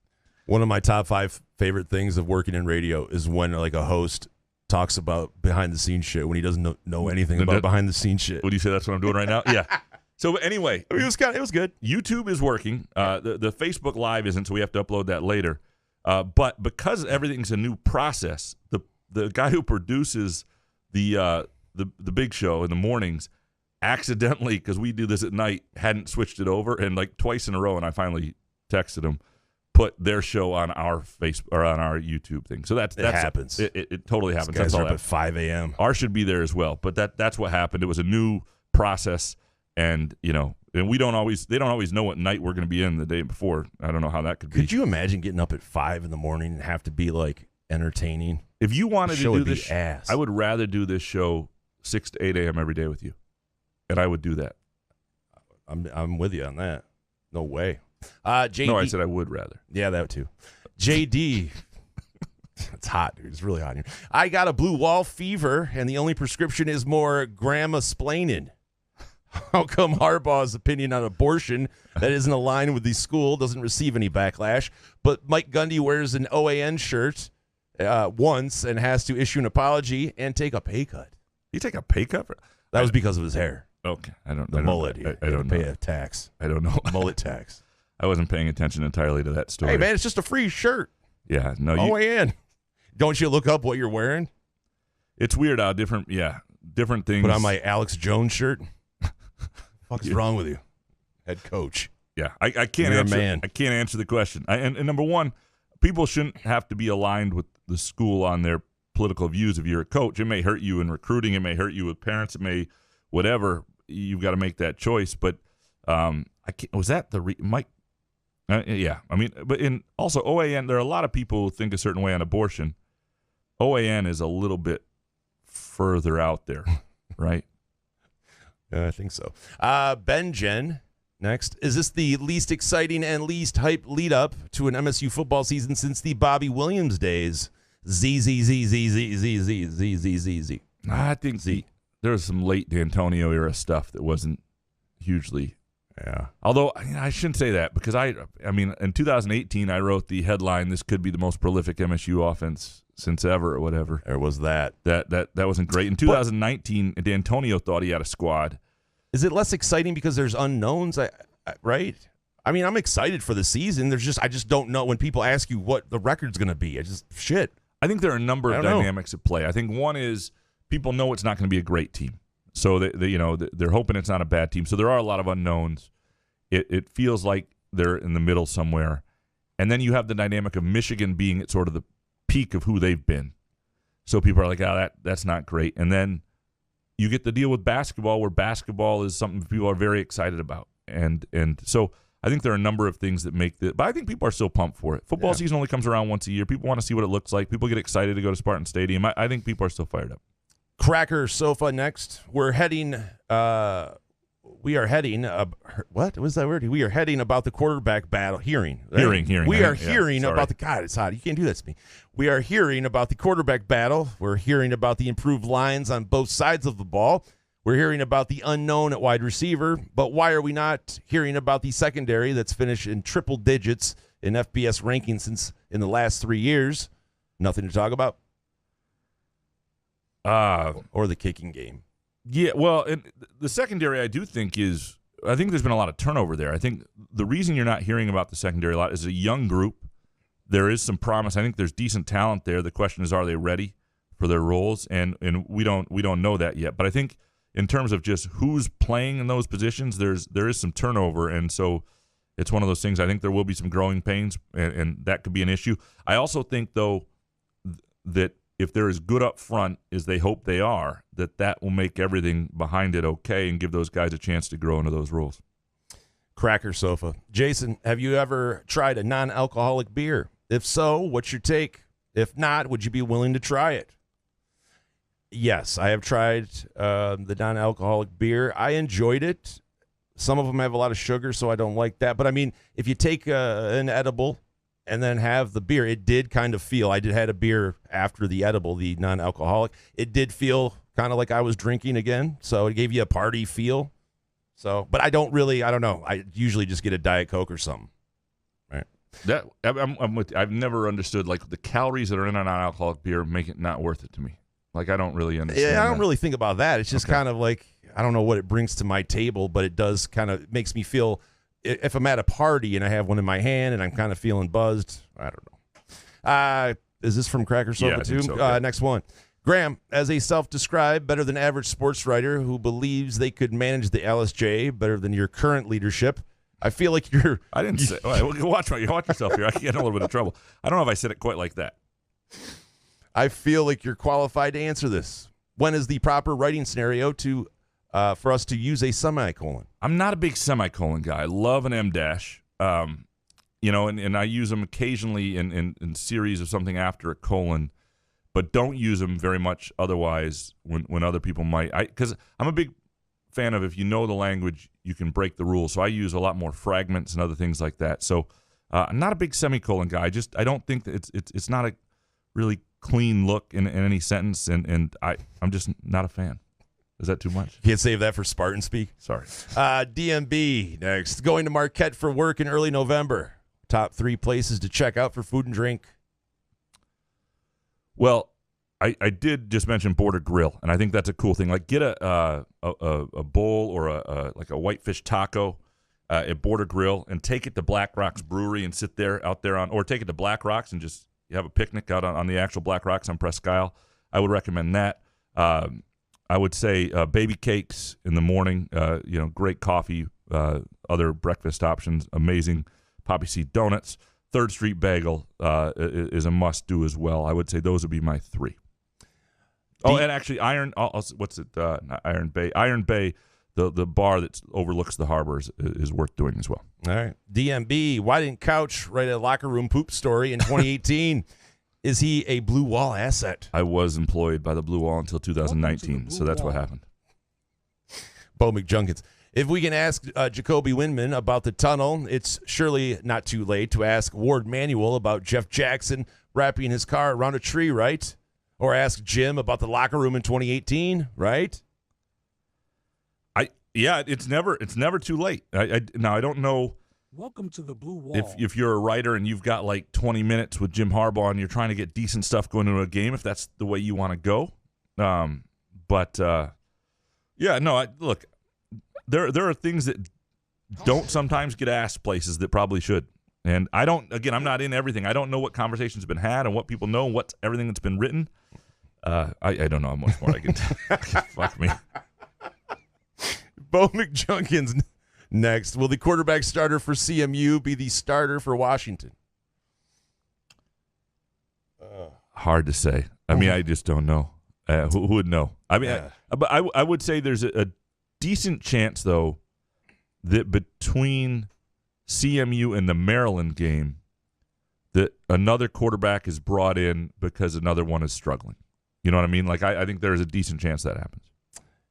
One of my top 5 favorite things of working in radio is when like a host talks about behind the scenes shit when he doesn't know anything about behind the scenes shit. Would you say that's what I'm doing right now? Yeah. So anyway, I mean, it was good. YouTube is working. The Facebook Live isn't, so we have to upload that later. But because everything's a new process, the guy who produces the big show in the mornings accidentally, because we do this at night, hadn't switched it over, and like twice in a row, and I finally texted him, put their show on our Facebook or on our YouTube thing. So that happens. It totally happens. Guys that's are all up at 5 a.m. Ours should be there as well, but that's what happened. It was a new process, and and they don't always know what night we're going to be in the day before. I don't know how that could be. Could you imagine getting up at 5 in the morning and have to be like entertaining? If you wanted to do this, ass. I would rather do this show 6 to 8 a.m. every day with you, and I would do that. I'm with you on that. No way. JD. No, I said I would rather. Yeah, that too. JD. It's hot, dude. It's really hot here. I got a blue wall fever, and the only prescription is more grandma-splaining. How come Harbaugh's opinion on abortion that isn't aligned with the school doesn't receive any backlash, but Mike Gundy wears an OAN shirt once and has to issue an apology and take a pay cut? You take a pay cut? That was because of his hair. Okay. I don't The know. mullet. I don't pay know. a tax. I don't know. Mullet tax. I wasn't paying attention entirely to that story. Hey, man, it's just a free shirt. Yeah. No, OAN. Don't you look up what you're wearing? It's weird how different things. Put on my Alex Jones shirt. Fuck is wrong with you, head coach? Yeah, I can't You're a answer. man. I can't answer the question. And number one, people shouldn't have to be aligned with the school on their political views. If you're a coach, it may hurt you in recruiting. It may hurt you with parents. It may whatever. You've got to make that choice. But I can't, was that the Mike? Yeah, I mean, but also OAN. There are a lot of people who think a certain way on abortion. OAN is a little bit further out there, right? I think so. Ben Jen, next. Is this the least exciting and least hype lead up to an MSU football season since the Bobby Williams days? Z. I think there was some late D'Antonio era stuff that wasn't hugely. Yeah. Although I shouldn't say that because I mean in 2018 I wrote the headline, "This could be the most prolific MSU offense since ever," or whatever. There was that. That wasn't great. In 2019, D'Antonio thought he had a squad. Is it less exciting because there's unknowns? Right? I mean, I'm excited for the season. I just don't know when people ask you what the record's going to be. I think there are a number of dynamics at play. I think one is people know it's not going to be a great team, so they're hoping it's not a bad team. So there are a lot of unknowns. It feels like they're in the middle somewhere, and then you have the dynamic of Michigan being at sort of the peak of who they've been. So people are like, that's not great. And then you get the deal with basketball, where basketball is something people are very excited about, and so I think there are a number of things that make it. But I think people are still pumped for it. Football season only comes around once a year. People want to see what it looks like. People get excited to go to Spartan Stadium. I think people are still fired up. Cracker Sofa next. We're heading. We are heading. What was that word? We are heading about the quarterback battle. Hearing. Hearing. We are hearing about the. God, it's hot. You can't do that to me. We are hearing about the quarterback battle. We're hearing about the improved lines on both sides of the ball. We're hearing about the unknown at wide receiver. But why are we not hearing about the secondary that's finished in triple digits in FBS rankings since in the last 3 years? Nothing to talk about. Or the kicking game. Yeah, well, and the secondary I think there's been a lot of turnover there. I think the reason you're not hearing about the secondary a lot is a young group. There is some promise. I think there's decent talent there. The question is, are they ready for their roles? And we don't know that yet. But I think in terms of just who's playing in those positions, there is some turnover, and so it's one of those things. I think there will be some growing pains, and that could be an issue. I also think, though, that if they're as good up front as they hope they are, that will make everything behind it okay and give those guys a chance to grow into those roles. Cracker Sofa. Jason, have you ever tried a non-alcoholic beer? If so, what's your take? If not, would you be willing to try it? Yes, I have tried the non-alcoholic beer. I enjoyed it. Some of them have a lot of sugar, so I don't like that. But, I mean, if you take an edible and then have the beer. It did kind of feel, I had a beer after the edible, the non-alcoholic. It did feel kind of like I was drinking again, so it gave you a party feel. So, but I don't know. I usually just get a Diet Coke or something. Right. I'm with you. I've never understood, like, the calories that are in a non-alcoholic beer make it not worth it to me. Like, I don't really understand. Yeah, I don't really think about that. It's just kind of like, I don't know what it brings to my table, but it does kind of makes me feel, if I'm at a party and I have one in my hand and I'm kind of feeling buzzed, I don't know. Is this from Cracker Sofa too? So, next one. Graham, as a self-described better than average sports writer who believes they could manage the LSJ better than your current leadership, I feel like you're... I didn't say... Watch yourself here. I get in a little bit of trouble. I don't know if I said it quite like that. I feel like you're qualified to answer this. When is the proper writing scenario for us to use a semicolon? I'm not a big semicolon guy. I love an M dash. And I use them occasionally in series of something after a colon, but don't use them very much otherwise when other people might. Because I'm a big fan of, if you know the language, you can break the rules. So I use a lot more fragments and other things like that. So I'm not a big semicolon guy. I don't think that it's not a really clean look in any sentence, and I'm just not a fan. Is that too much? Can't save that for Spartan speak. Sorry. DMB next. Going to Marquette for work in early November. Top 3 places to check out for food and drink. Well, I did just mention Border Grill, and I think that's a cool thing. Like, get a bowl or a whitefish taco at Border Grill and take it to Black Rocks Brewery and sit out there or take it to Black Rocks and just have a picnic out on the actual Black Rocks on Presque Isle. I would recommend that. I would say baby cakes in the morning, great coffee, other breakfast options, amazing poppy seed donuts. 3rd Street Bagel is a must-do as well. I would say those would be my 3. And actually, Iron Bay. Iron Bay, the bar that overlooks the harbor is worth doing as well. All right. DMB, why didn't Couch write a locker room poop story in 2018? Is he a Blue Wall asset? I was employed by the Blue Wall until 2019, so that's what happened. Bo McJunkins. If we can ask Jacoby Windman about the tunnel, it's surely not too late to ask Ward Manuel about Jeff Jackson wrapping his car around a tree, right? Or ask Jim about the locker room in 2018, right? It's never too late. Now I don't know. Welcome to the Blue Wall. If you're a writer and you've got like 20 minutes with Jim Harbaugh and you're trying to get decent stuff going into a game, if that's the way you want to go. Look, there are things that don't sometimes get asked places that probably should. And I'm not in everything. I don't know what conversations have been had and what people know and what's everything that's been written. I don't know how much more I can fuck me. Bo McJunkins next. Will the quarterback starter for CMU be the starter for Washington? Hard to say. I mean, I just don't know. Who would know? I mean, but I would say there's a decent chance, though, that between CMU and the Maryland game, that another quarterback is brought in because another one is struggling. You know what I mean? Like, I think there's a decent chance that happens.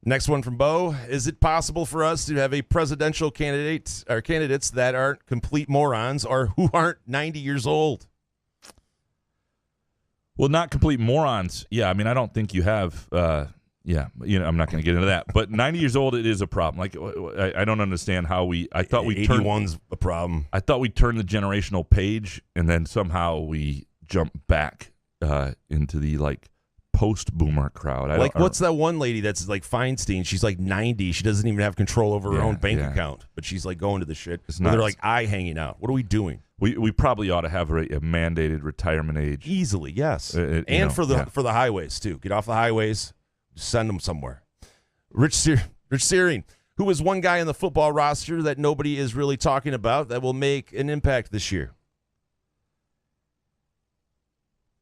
Next one from Bo. Is it possible for us to have a presidential candidate or candidates that aren't complete morons or who aren't 90 years old? Well, not complete morons. Yeah, I mean, I don't think you have. I'm not going to get into that. But 90 years old, it is a problem. Like, I don't understand how I thought we turned 81's a problem. I thought we turned the generational page, and then somehow we jump back into the post-boomer crowd. What's that one lady that's like Feinstein? She's like 90. She doesn't even have control over her own bank account, but she's like going to the shit. They're like hanging out. What are we doing? We probably ought to have a mandated retirement age. Easily, yes. For the highways, too. Get off the highways. Send them somewhere. Rich Searing, who is one guy in the football roster that nobody is really talking about that will make an impact this year?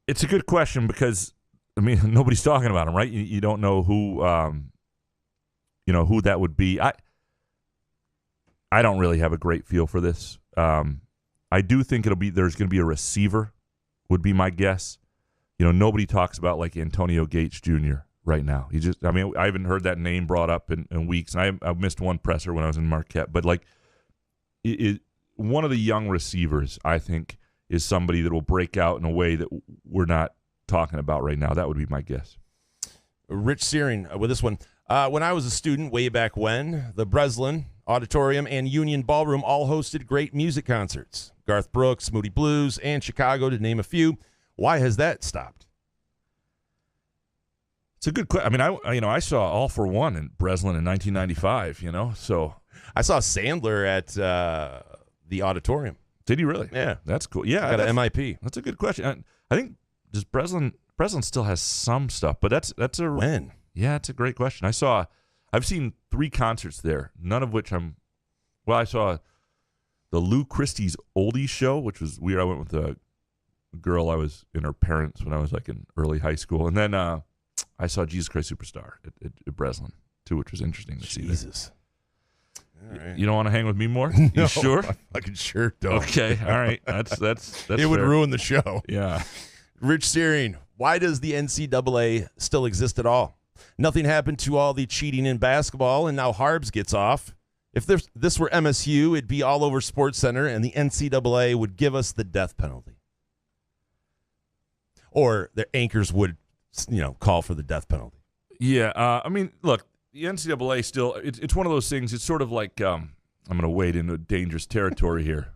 It's a good question because, I mean, nobody's talking about him, right? You don't know who that would be. I don't really have a great feel for this. I do think there's going to be a receiver, would be my guess. Nobody talks about like Antonio Gates Jr. right now. I haven't heard that name brought up in weeks, and I missed one presser when I was in Marquette. But one of the young receivers, I think, is somebody that will break out in a way that we're not talking about right now. That would be my guess. Rich Searing with this one. When I was a student way back when, the Breslin Auditorium and Union Ballroom all hosted great music concerts. Garth Brooks, Moody Blues, and Chicago, to name a few. Why has that stopped? It's a good question. I mean, I saw All for One in Breslin in 1995. So I saw Sandler at the auditorium. Did he really? Yeah, that's cool. Yeah, got an MIP. That's a good question. I think does Breslin still has some stuff, but that's a when. Yeah, it's a great question. I've seen 3 concerts there, none of which I saw the Lou Christie's Oldies show, which was weird. I went with a girl I was in her parents when I was like in early high school. And then I saw Jesus Christ Superstar at Breslin too, which was interesting to see. Jesus. All right. You don't want to hang with me more? No, you sure? I fucking sure don't. Okay. All right. That's it would fair. ruin the show. Yeah. Rich Searing, why does the NCAA still exist at all? Nothing happened to all the cheating in basketball, and now Harbs gets off. If this were MSU, it'd be all over SportsCenter, and the NCAA would give us the death penalty. Or their anchors would, call for the death penalty. Yeah. I mean, look, the NCAA still, it's one of those things. It's sort of like, I'm going to wade into dangerous territory here.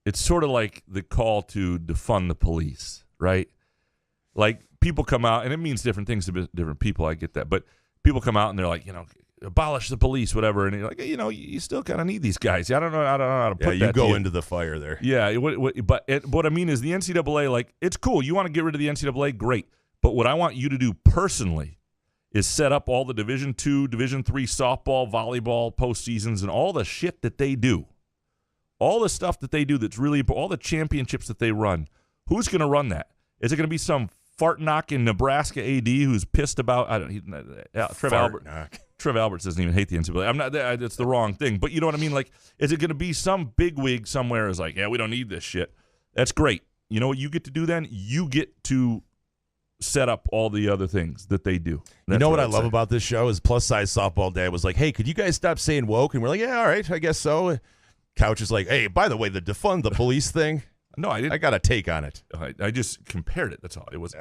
It's sort of like the call to defund the police, right? Like, people come out, and it means different things to different people. I get that. But people come out, and they're like, abolish the police, whatever. And you're like, you still kind of need these guys. I don't know how to put that. Yeah, you go into the fire there. Yeah. But what I mean is the NCAA, like, it's cool. You want to get rid of the NCAA, great. But what I want you to do personally is set up all the Division II, Division III softball, volleyball postseasons, and all the shit that they do. All the stuff that they do that's really important, all the championships that they run. Who's going to run that? Is it going to be some fart-knocking Nebraska AD who's pissed about Trev Alberts doesn't even hate the NCAA. I'm not. That's the wrong thing. But you know what I mean? Like, is it going to be some bigwig somewhere who's like, yeah, we don't need this shit? That's great. You know what you get to do then? You get to set up all the other things that they do. That's what I love about this show is Plus Size Softball Dad was like, hey, could you guys stop saying woke? And we're like, yeah, all right, I guess so. Couch is like, hey, by the way, the defund the police thing. No, I didn't. I got a take on it. I just compared it. That's all. It was.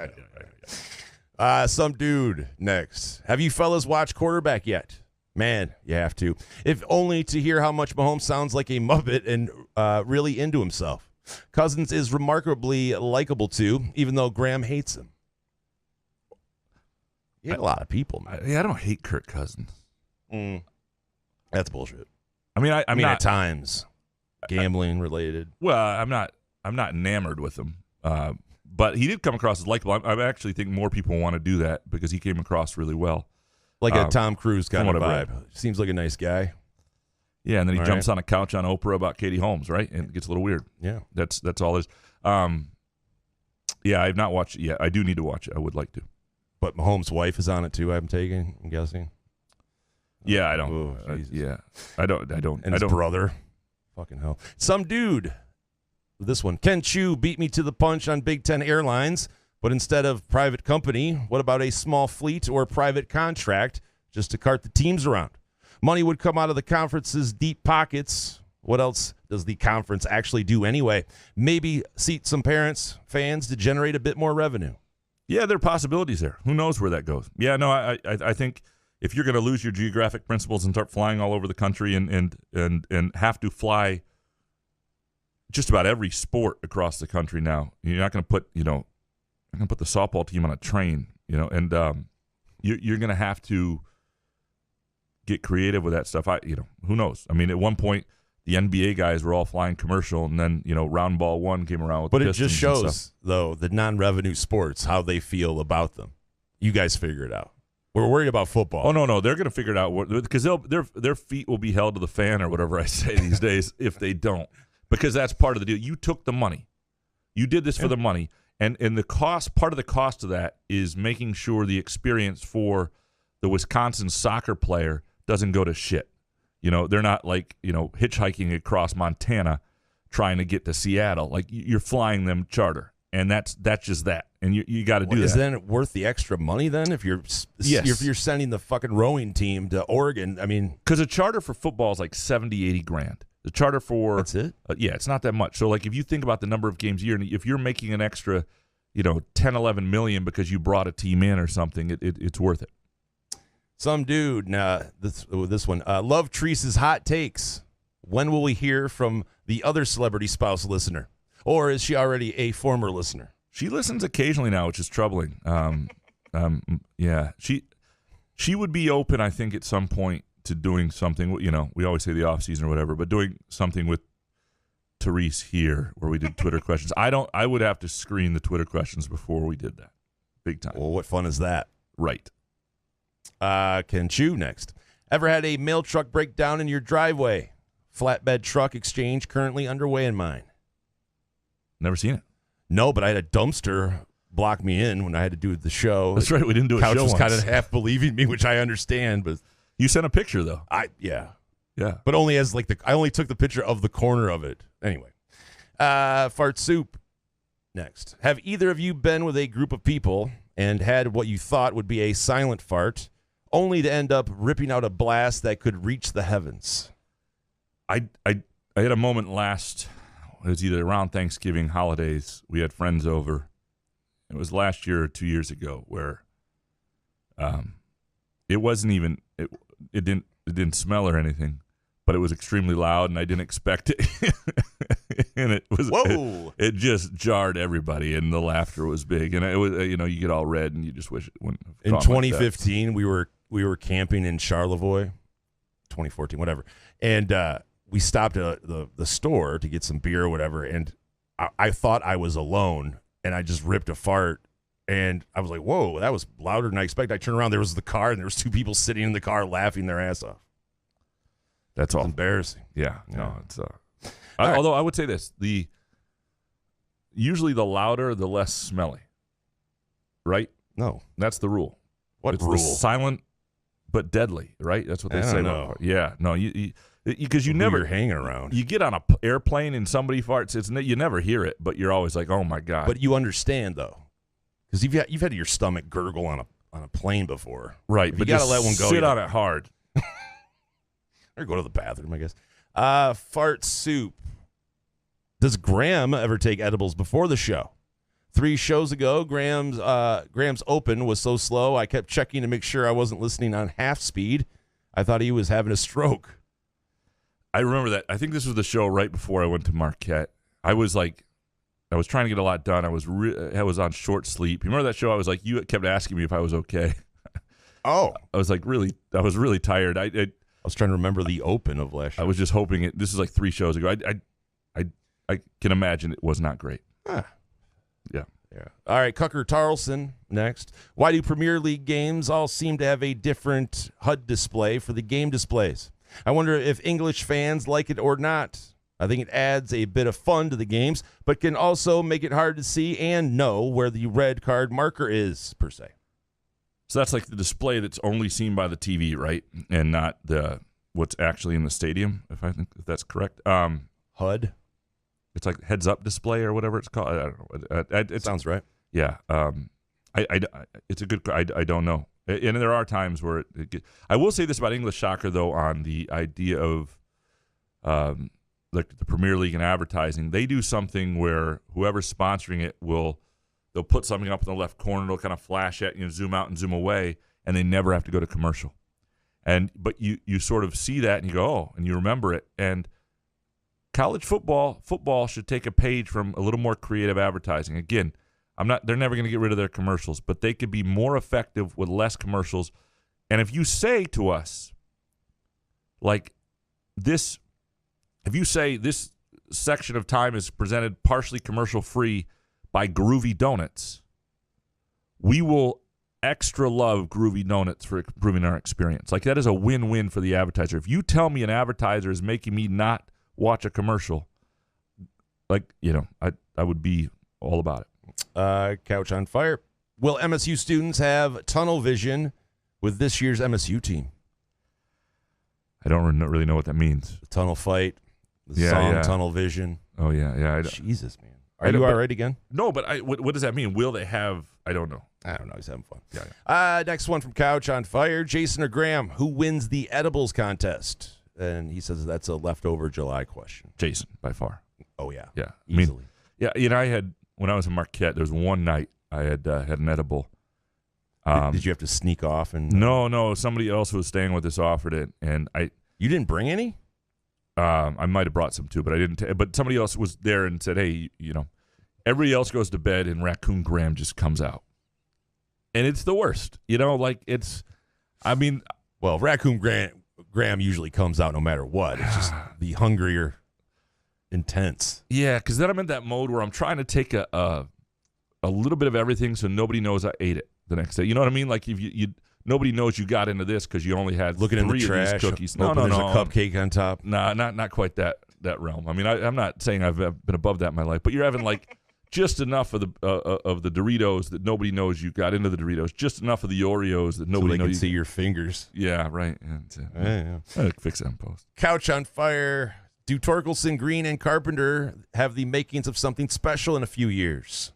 Some dude next. Have you fellas watched Quarterback yet? Man, you have to. If only to hear how much Mahomes sounds like a Muppet and really into himself. Cousins is remarkably likable too, even though Graham hates him. You hate a lot of people, man. I don't hate Kirk Cousins. That's bullshit. I mean, I mean, at times, gambling related. Well, I'm not enamored with him, but he did come across as likable. I actually think more people want to do that because he came across really well, like a Tom Cruise kind of vibe. Right. Seems like a nice guy. Yeah, and then he jumps on a couch on Oprah about Katie Holmes, right? And it gets a little weird. Yeah, that's all it is. Yeah, I have not watched it yet. I do need to watch it. I would like to. But Mahomes' wife is on it too. I'm guessing. Yeah, I don't. Ooh, I don't. And his brother. Fucking hell. Some dude. This one. Ken Chu beat me to the punch on Big Ten Airlines, but instead of private company, what about a small fleet or private contract just to cart the teams around? Money would come out of the conference's deep pockets. What else does the conference actually do anyway? Maybe seat some parents, fans to generate a bit more revenue. Yeah, there are possibilities there. Who knows where that goes? Yeah, no, I think if you're going to lose your geographic principles and start flying all over the country and have to fly just about every sport across the country now, you're not going to put the softball team on a train, and you're going to have to get creative with that stuff. Who knows? I mean, at one point the NBA guys were all flying commercial, and then Round Ball 1 came around with. But it just shows, though, the non-revenue sports how they feel about them. You guys figure it out. We're worried about football. Oh no, they're going to figure it out because their feet will be held to the fan or whatever I say these days if they don't, because that's part of the deal. You took the money, you did this for the money, and the cost. Part of the cost of that is making sure the experience for the Wisconsin soccer player doesn't go to shit. They're not like, hitchhiking across Montana trying to get to Seattle. Like, you're flying them charter, and that's just that. And you got to do that. Is then it worth the extra money then if you're if sending the fucking rowing team to Oregon? I mean, because a charter for football is like $70-80 grand. The charter for That's it? Yeah, it's not that much. So like if you think about the number of games a year, and if you're making an extra, 10, 11 million because you brought a team in or something, it's worth it. Some dude, this one. Love Treese's hot takes. When will we hear from the other celebrity spouse listener? Or is she already a former listener? She listens occasionally now, which is troubling. Yeah, she would be open, I think, at some point to doing something. We always say the off season or whatever, but doing something with Therese here where we did Twitter questions. I would have to screen the Twitter questions before we did that. Big time. Well, what fun is that? Right. Ken Chu next. Ever had a mail truck break down in your driveway? Flatbed truck exchange currently underway in mine. Never seen it. No, but I had a dumpster block me in when I had to do the show. That's right. We didn't do a Couch show was once. kind of half believing me, which I understand, but You sent a picture though. Yeah. But only as I only took the picture of the corner of it. Anyway. Fart soup next. Have either of you been with a group of people and had what you thought would be a silent fart, only to end up ripping out a blast that could reach the heavens? I had a moment it was either around Thanksgiving, holidays. We had friends over. It was last year or 2 years ago where it wasn't even it didn't smell or anything, but it was extremely loud and I didn't expect it. And it was it just jarred everybody and the laughter was big and it was you get all red and you just wish it wouldn't have In gone 2015 we were camping in Charlevoix. 2014 whatever. And we stopped at the store to get some beer or whatever, and I thought I was alone, and I just ripped a fart, and I was like, whoa, that was louder than I expected. I turned around, there was the car, and there was two people sitting in the car laughing their ass off. That's all. Embarrassing. Yeah. No, it's although I would say this, usually the louder, the less smelly. Right? No. That's the rule. What it's rule? The silent but deadly, right? That's what they say. Know. Yeah. No, because you never you're hanging around. You get on an airplane and somebody farts. You never hear it, but you're always like, "Oh my god!" But you understand though, because you've had your stomach gurgle on a plane before, right? If but you gotta let one go. Sit on it hard, or go to the bathroom, I guess. Fart soup. Does Graham ever take edibles before the show? 3 shows ago, Graham's open was so slow, I kept checking to make sure I wasn't listening on half speed. I thought he was having a stroke. I remember that. I think this was the show right before I went to Marquette. I was trying to get a lot done. I was on short sleep. You remember that show? I was like, you kept asking me if I was okay. Oh, I was really tired. I was trying to remember the open of last year. I was just hoping it. This is like 3 shows ago. I can imagine it was not great. Yeah. All right, Cucker Tarlson next. Why do Premier League games all seem to have a different HUD display for the game displays? I wonder if English fans like it or not. I think it adds a bit of fun to the games, but can also make it hard to see and know where the red card marker is, per se. So that's like the display that's only seen by the TV, right? And not what's actually in the stadium, if that's correct. HUD? It's like heads-up display or whatever it's called. I don't know. It sounds right. Yeah. It's a good. I don't know. And there are times where I will say this about English soccer, though, on the idea of like the Premier League and advertising. They do something where whoever's sponsoring it they'll put something up in the left corner. They'll kind of flash at you, zoom out and zoom away, and they never have to go to commercial. But you sort of see that and you go, oh, and you remember it. And college football should take a page from a little more creative advertising. Again, they're never going to get rid of their commercials, but they could be more effective with less commercials. And if you say to us, like this, if you say this section of time is presented partially commercial free by Groovy Donuts, we will extra love Groovy Donuts for improving our experience. Like that is a win-win for the advertiser. If you tell me an advertiser is making me not watch a commercial, like, I would be all about it. Couch on fire. Will MSU students have tunnel vision with this year's MSU team? I don't really know what that means. The tunnel fight, the song Tunnel Vision. Oh, yeah. Jesus, man. Are you all right again? No, but what does that mean? Will they have? I don't know. He's having fun. Yeah. Next one from Couch on Fire. Jason or Graham, who wins the edibles contest? and he says that's a leftover July question. Jason, by far. Oh, yeah. Yeah. Easily. I had, when I was in Marquette, there was one night I had had an edible. Did you have to sneak off? And No. Somebody else who was staying with us offered it, and You didn't bring any? I might have brought some too, but I didn't. But somebody else was there and said, "Hey, everybody else goes to bed, and Raccoon Graham just comes out, and it's the worst." Well, Raccoon Graham usually comes out no matter what. It's just the hungrier, intense. Yeah, because then I'm in that mode where I'm trying to take a little bit of everything so nobody knows I ate it the next day. You know what I mean? Like if you nobody knows you got into this because you only had looking in the 3 trash, of these cookies. No, there's a cupcake on top. Nah, not quite that realm. I mean, I'm not saying I've been above that in my life, but you're having like just enough of the Doritos that nobody knows you got into the Doritos. Just enough of the Oreos that nobody knows can you see your fingers. Yeah, right. And, I'll fix that in post. Couch on fire. Do Torkelson, Green, and Carpenter have the makings of something special in a few years?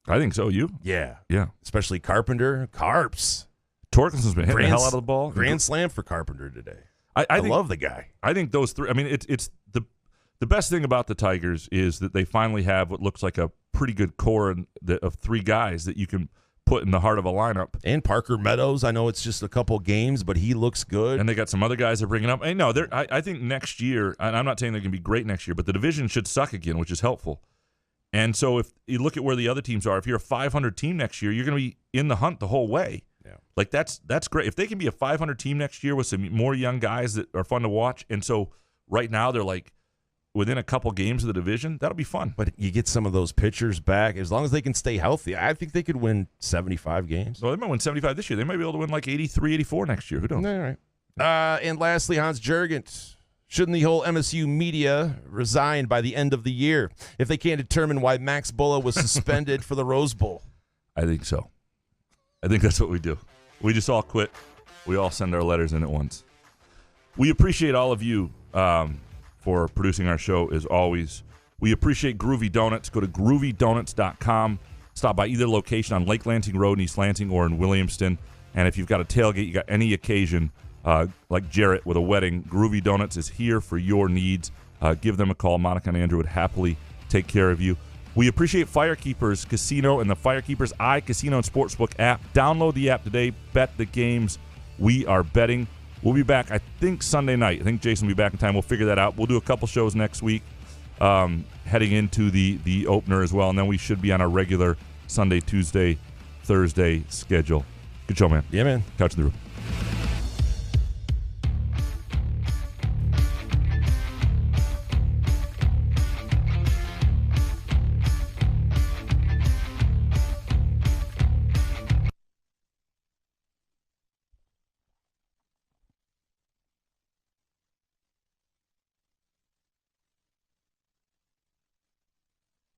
I think so. You? Yeah. Yeah. Especially Carpenter. Carps. Torkelson's been hitting the hell out of the ball. Grand slam for Carpenter today. I love the guy. I think those three. I mean, it's the best thing about the Tigers is that they finally have what looks like a pretty good core of 3 guys that you can put in the heart of a lineup. And Parker Meadows. I know it's just a couple games, but he looks good. And they got some other guys they're bringing up. And no, I think next year, and I'm not saying they're going to be great next year, but the division should suck again, which is helpful. And so if you look at where the other teams are, if you're a 500 team next year, you're going to be in the hunt the whole way. Yeah. Like that's great. If they can be a 500 team next year with some more young guys that are fun to watch, and so right now they're like within a couple games of the division, that'll be fun. But you get some of those pitchers back. As long as they can stay healthy, I think they could win 75 games. Well, they might win 75 this year. They might be able to win like 83, 84 next year. Who knows? All right. And lastly, Hans Jurgens. Shouldn't the whole MSU media resign by the end of the year if they can't determine why Max Bulla was suspended for the Rose Bowl? I think so. I think that's what we do. We just all quit. We all send our letters in at once. We appreciate all of you for producing our show, as always. We appreciate Groovy Donuts. Go to groovydonuts.com. Stop by either location on Lake Lansing Road in East Lansing or in Williamston. And if you've got a tailgate, you got any occasion, like Jarrett with a wedding, Groovy Donuts is here for your needs. Give them a call. Monica and Andrew would happily take care of you. We appreciate Firekeepers Casino and the Firekeepers iCasino and Sportsbook app. Download the app today. Bet the games we are betting. We'll be back, I think, Sunday night. I think Jason will be back in time. We'll figure that out. We'll do a couple shows next week heading into the opener as well, and then we should be on our regular Sunday, Tuesday, Thursday schedule. Good show, man. Yeah, man. Couch in the Room.